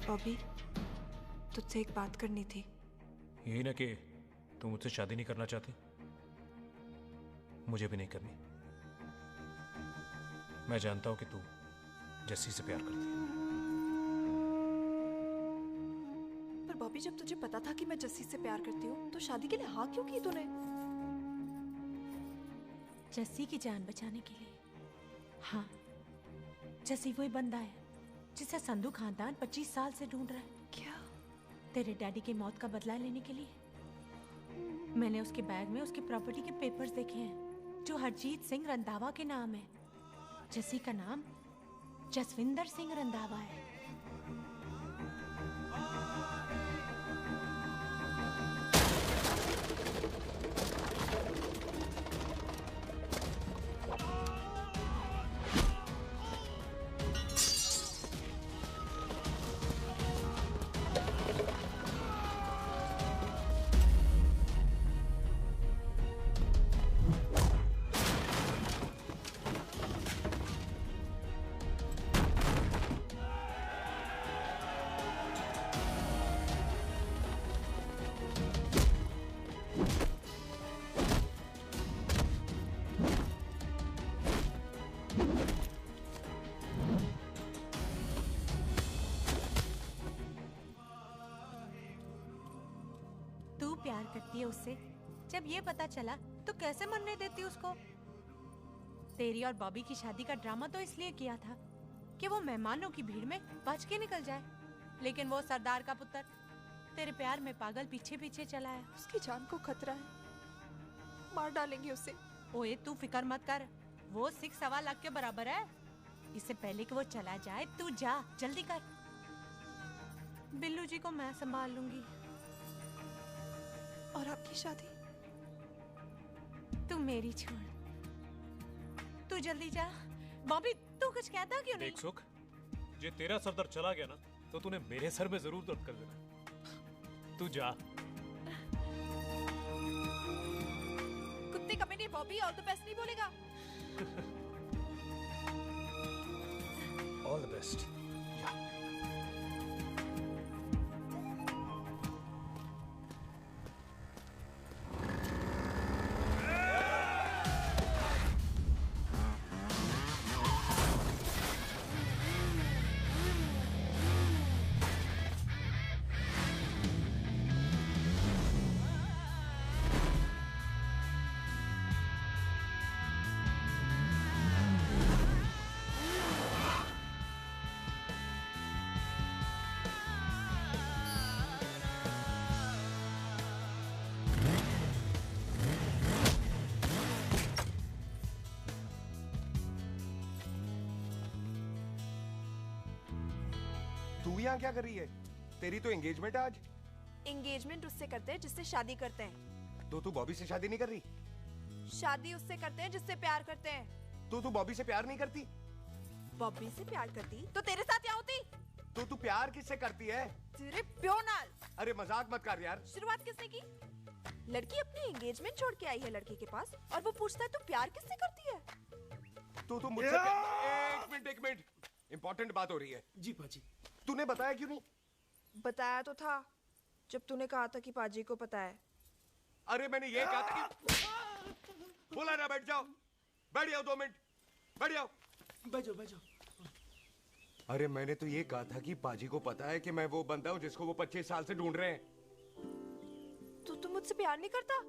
बॉबी, तुझसे एक बात करनी थी। यही ना कि तुम मुझसे शादी नहीं करना चाहती, मुझे भी नहीं करनी। मैं जानता हूं कि तू जस्सी से प्यार करती है। पर बॉबी, जब तुझे पता था कि मैं जस्सी से प्यार करती हूँ तो शादी के लिए हाँ क्यों की तूने? जस्सी की जान बचाने के लिए। हाँ, जस्सी वही बंदा है जिसे संधू खानदान 25 साल से ढूंढ रहा है। क्या? तेरे डैडी की मौत का बदला लेने के लिए। मैंने उसके बैग में उसकी प्रॉपर्टी के पेपर्स देखे हैं जो हरजीत सिंह रंधावा के नाम है। जस्सी का नाम जसविंदर सिंह रंधावा है। तू प्यार करती है उससे, जब ये पता चला तो कैसे मरने देती उसको? तेरी और बॉबी की शादी का ड्रामा तो इसलिए किया था कि वो मेहमानों की भीड़ में बच के निकल जाए, लेकिन वो सरदार का पुत्र तेरे प्यार में पागल पीछे पीछे चला है। उसकी जान को खतरा है, मार डालेंगे उसे। ओए तू फिक्र मत कर, वो 6.25 लाख के बराबर है। इससे पहले कि वो चला जाए तू जा, जल्दी कर। बिल्लू जी को मैं संभाल लूंगी। और आपकी शादी? तू मेरी छोड़, तू जल्दी जा। बॉबी तू कुछ कहता क्यों नहीं? देख सुख, जे तेरा सरदार चला गया ना तो तूने मेरे सर में जरूर दर्द कर देना। तू जा। कुत्ते कमीने बॉबी, ऑल द बेस्ट नहीं बोलेगा? All the best. तू यहाँ क्या कर रही है? तेरी तो एंगेजमेंट है आज। एंगेजमेंट उससे करते हैं जिससे शादी करते हैं। तो तू बॉबी से शादी नहीं कर रही? शादी उससे करते हैं जिससे प्यार करते हैं। तो तू बॉबी से प्यार नहीं करती? बॉबी से प्यार करती तो तेरे साथ क्या होती? तो तू प्यार किससे करती है? तेरे प्यो नाल। अरे मजाक मत कर यार। शुरुआत किसने की? लड़की अपनी एंगेजमेंट छोड़ के आई है लड़के के पास और वो पूछता है तू प्यार किससे करती है? तो मुझसे एक मिनट इंपॉर्टेंट बात हो रही है। जी पाजी। तूने बताया क्यों नहीं? बताया तो था जब तूने कहा था कि पाजी को पता है। अरे मैंने ये कहा था कि बोला ना बैठ जाओ। बैठ जाओ 2 मिनट। बैठ जाओ। बैठ जाओ। अरे मैंने तो ये कहा था कि पाजी को पता है कि मैं वो बंदा हूँ जिसको वो 25 साल से ढूंढ रहे हैं। तो तू मुझसे प्यार नहीं करता?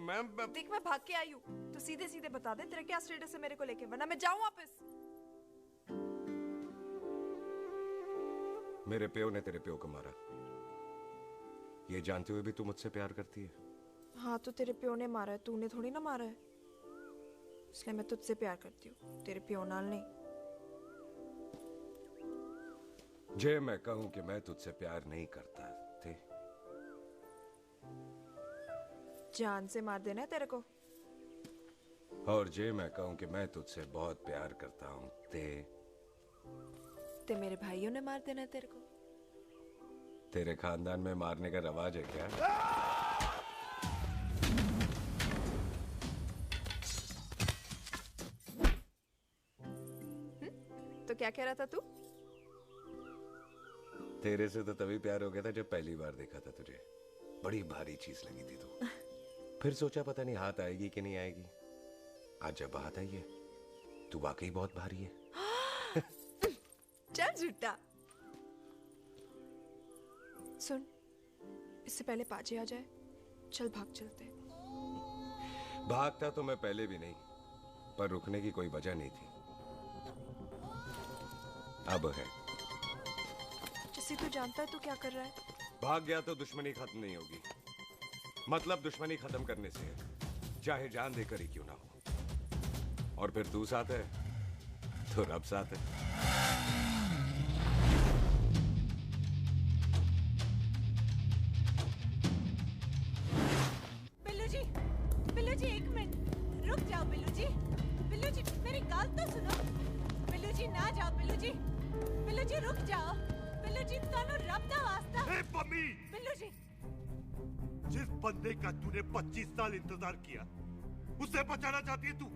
मैं देख मैं भाग के आई हूँ तो सीधे सीधे बता दे तेरा क्या स्टेटस है मेरे को लेके, वरना मैं जाऊँ वापस। मेरे प्यो ने तेरे प्यो को मारा, ये जानते हुए भी तू मुझसे प्यार करती है? हाँ तो तेरे प्यो ने मारा है, तूने थोड़ी ना मारा है, इसलिए मैं तुझसे प्यार करती हूँ, तेरे प्यो नाल नहीं। जे मैं कहूं कि मैं तुझसे प्यार नहीं करता थे, जान से मार देना है तेरे को। और जे मैं कहूं कि मैं तुझसे बहुत प्यार करता हूं ते मेरे भाइयों ने मार देना है तेरे को। तेरे खानदान में मारने का रवाज है क्या? तो क्या कह रहा था तू? तेरे से तो तभी प्यार हो गया था जब पहली बार देखा था तुझे, बड़ी भारी चीज लगी थी तू। फिर सोचा पता नहीं हाथ आएगी कि नहीं आएगी, आज जब हाथ आई है तू वाकई बहुत भारी है। चल झूठा। सुन, इससे पहले पाजी आ जाए, चल भाग चलते। भागता तो मैं पहले भी नहीं, पर रुकने की कोई वजह नहीं थी, अब है। जैसे तू जानता है तू क्या कर रहा है। भाग गया तो दुश्मनी खत्म नहीं होगी, मतलब दुश्मनी खत्म करने से है, चाहे जान देकर ही क्यों ना हो। और फिर तू साथ है तो रब साथ है। बिल्लू जी 1 मिनट रुक जाओ। बिल्लू जी मेरी बात तो सुनो। बिल्लू जी ना जाओ। बिल्लू जी रुक जाओ। बिल्लू जी तानो रब दा वास्ता। ए पम्मी, बिल्लू जी जिस बंदे का तूने 25 साल इंतजार किया उसे बचाना चाहती है तू?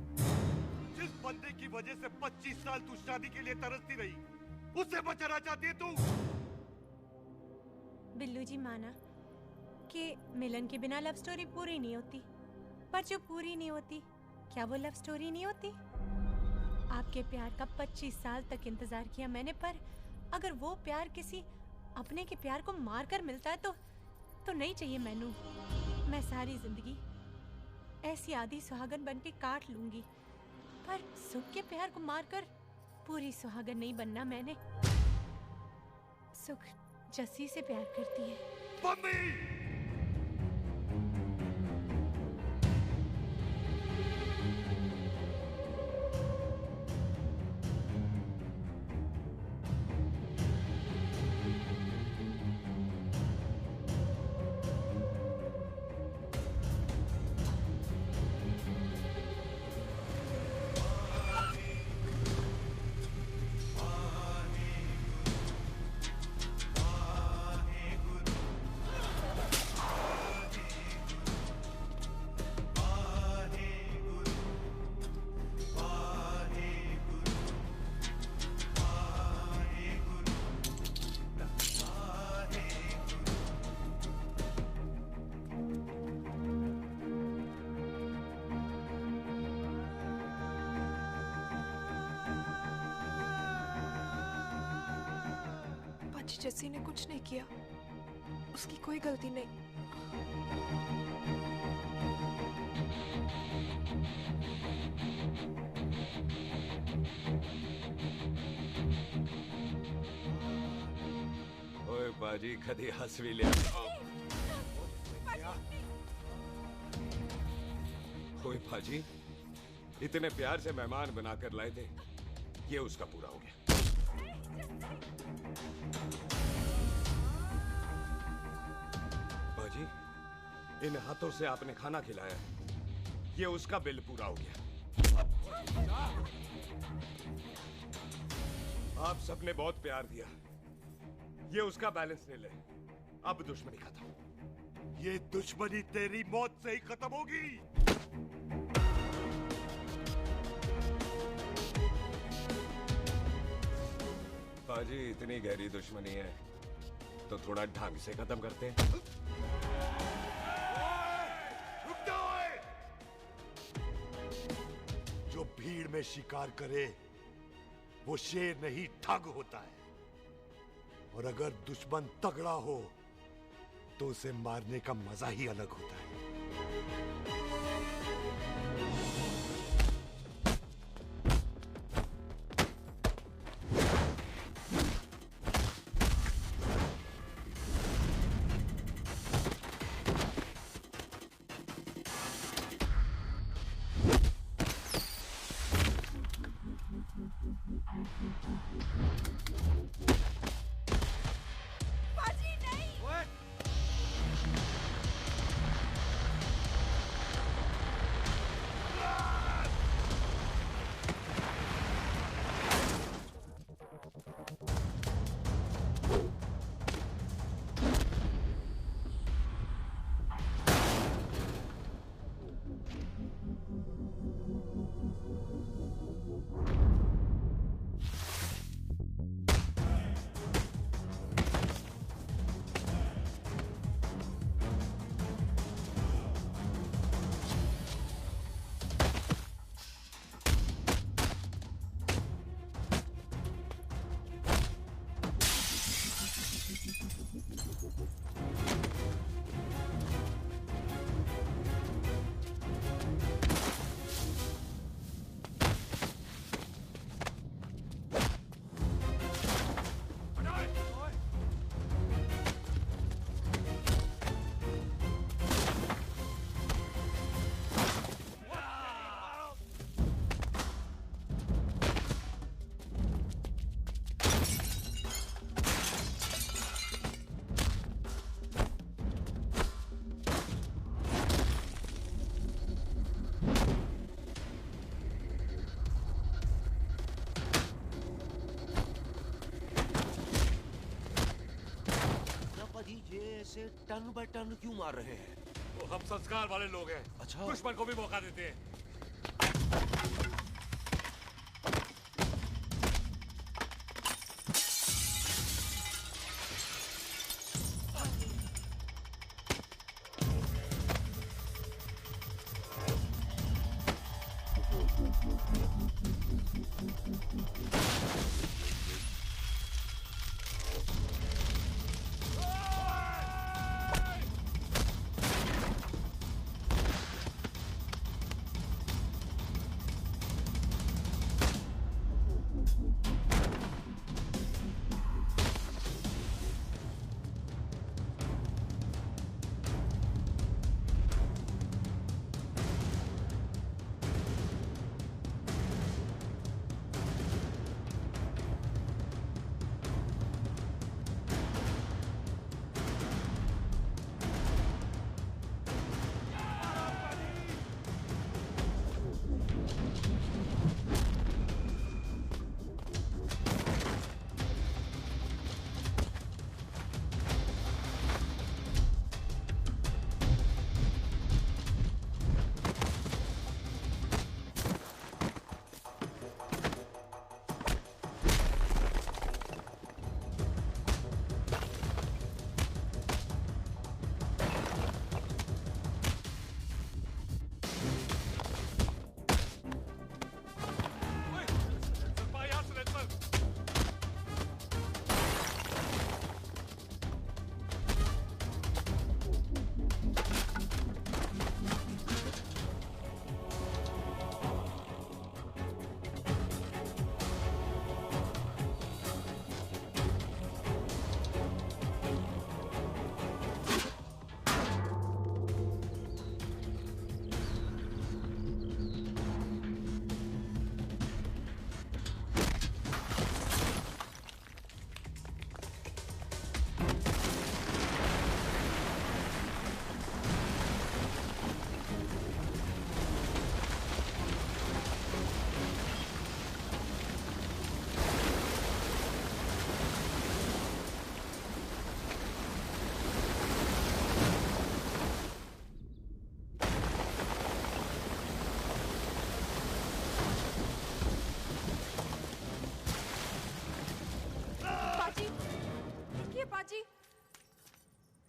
जिस बंदे की वजह से 25 साल तू शादी के लिए तरसती रही उसे बचाना चाहती है तू? बिल्लू जी माना कि मिलन के बिना लव स्टोरी पूरी नहीं होती, पर जो पूरी नहीं होती क्या वो लव स्टोरी नहीं होती? आपके प्यार का 25 साल तक इंतजार किया मैंने, पर अगर वो प्यार किसी अपने के प्यार को मारकर मिलता है तो नहीं चाहिए मैनू। मैं सारी जिंदगी ऐसी आधी सुहागन बन के काट लूंगी, पर सुख के प्यार को मारकर पूरी सुहागन नहीं बनना मैंने। सुख जस्सी से प्यार करती है। मम्मी! जस्सी ने कुछ नहीं किया, उसकी कोई गलती नहीं। ओए बाजी कदी हंस भी लिया। ओए बाजी इतने प्यार से मेहमान बनाकर लाए थे, ये उसका पूरा हो गया। इन हाथों से आपने खाना खिलाया है, ये उसका बिल पूरा हो गया। आप सबने बहुत प्यार दिया, ये उसका बैलेंस ले ले। अब दुश्मनी खत्म। ये दुश्मनी तेरी मौत से ही खत्म होगी। बाजी, इतनी गहरी दुश्मनी है तो थोड़ा ढंग से खत्म करते हैं। जो भीड़ में शिकार करे वो शेर नहीं ठग होता है, और अगर दुश्मन तगड़ा हो तो उसे मारने का मजा ही अलग होता है। बाजी नहीं। ये ऐसे टन बाय टन क्यों मार रहे हैं? वो हम संस्कार वाले लोग हैं। अच्छा। दुश्मन को भी मौका देते हैं।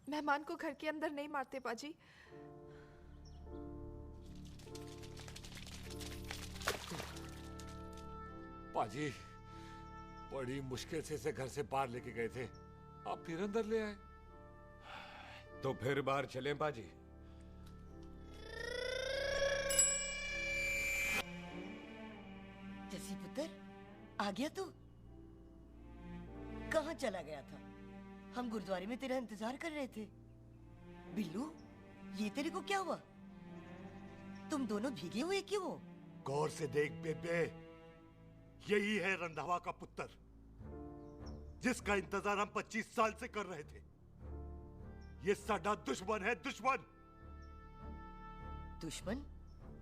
मेहमान को घर के अंदर नहीं मारते पाजी। पाजी, बड़ी मुश्किल से इसे घर से बाहर लेके गए थे, आप फिर अंदर ले आए। तो फिर बाहर चलें पाजी। जसी पुत्र, आ गया तू? कहाँ चला गया था? हम गुरुद्वारे में तेरा इंतजार कर रहे थे। बिल्लू, ये तेरे को क्या हुआ? तुम दोनों भीगे हुए क्यों हो? गौर से देख बेबे, यही है रंधावा का पुत्र, जिसका इंतजार हम 25 साल से कर रहे थे। ये साडा दुश्मन है, दुश्मन। दुश्मन?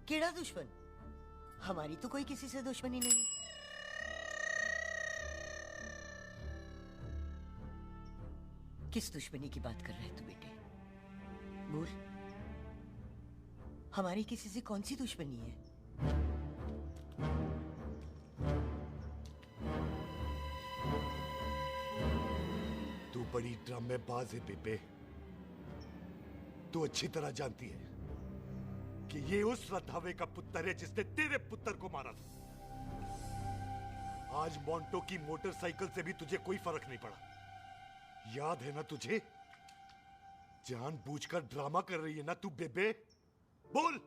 केड़ा दुश्मन? हमारी तो कोई किसी से दुश्मनी नहीं। किस दुश्मनी की बात कर रहे तू बेटे? बोल, हमारी किसी से कौन सी दुश्मनी है? तू बड़ी ड्रामेबाज है बेबे। तू अच्छी तरह जानती है कि ये उस रंधावे का पुत्र है जिसने तेरे पुत्र को मारा था। आज मोंटो की मोटरसाइकिल से भी तुझे कोई फर्क नहीं पड़ा। याद है ना तुझे? जानबूझकर ड्रामा कर रही है ना तू बेबे? बोल।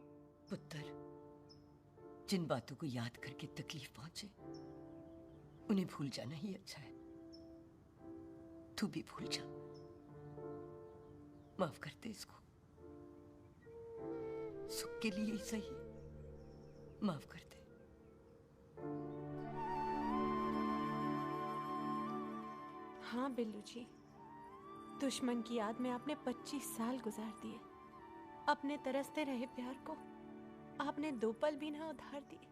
पुत्र, जिन बातों को याद करके तकलीफ पहुंचे उन्हें भूल जाना ही अच्छा है। तू भी भूल जा। माफ कर दे इसको। सुख के लिए ही सही, माफ कर दे। हाँ बिल्लू जी, दुश्मन की याद में आपने 25 साल गुजार दिए। अपने तरसते रहे प्यार को आपने 2 पल भी ना उधार दिए।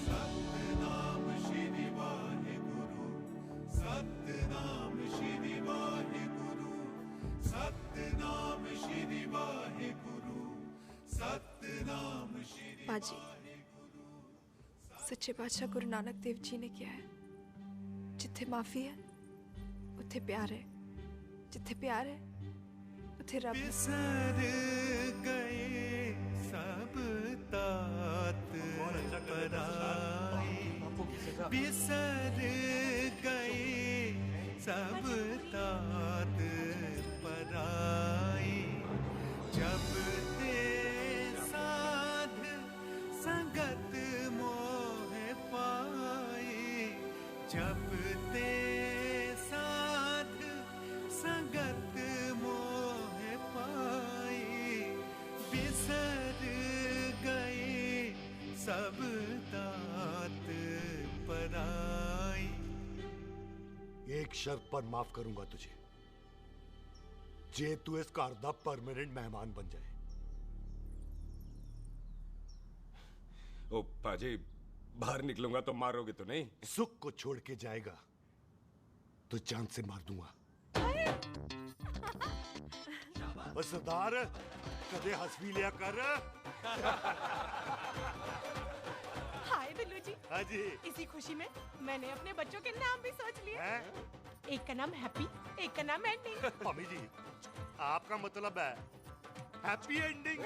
सतनाम श्री वाहेगुरु, सतनाम श्री वाहेगुरु, सतनाम श्री वाहेगुरु, सतनाम श्री। पाजी, सच्चे बादशाह गुरु नानक देव जी ने किया है, जिथे माफी है उथे प्यार है, जिथे प्यार है उथे रब। बिसर गए सब तात पराई, बिसर गए सब तात पराई। जब ते साध संगत मोह पाई, जब ते साध संगत मोह पाई, बिसर गए सब तात पराई। एक शर्त पर माफ करूंगा तुझे, जे तू इस घर दा परमानेंट मेहमान बन जाए। ओ पाजी, बाहर निकलूंगा तो मारोगे तो नहीं? सुख को छोड़ के जाएगा तो जान से मार दूंगा। और सरदार, कदे हंस भी लिया कर। हाय बिल्लू जी। हाँ जी। इसी खुशी में मैंने अपने बच्चों के नाम भी सोच लिए। एक का नाम हैप्पी, एक का नाम एंडिंग। मम्मी जी, आपका मतलब है हैप्पी एंडिंग।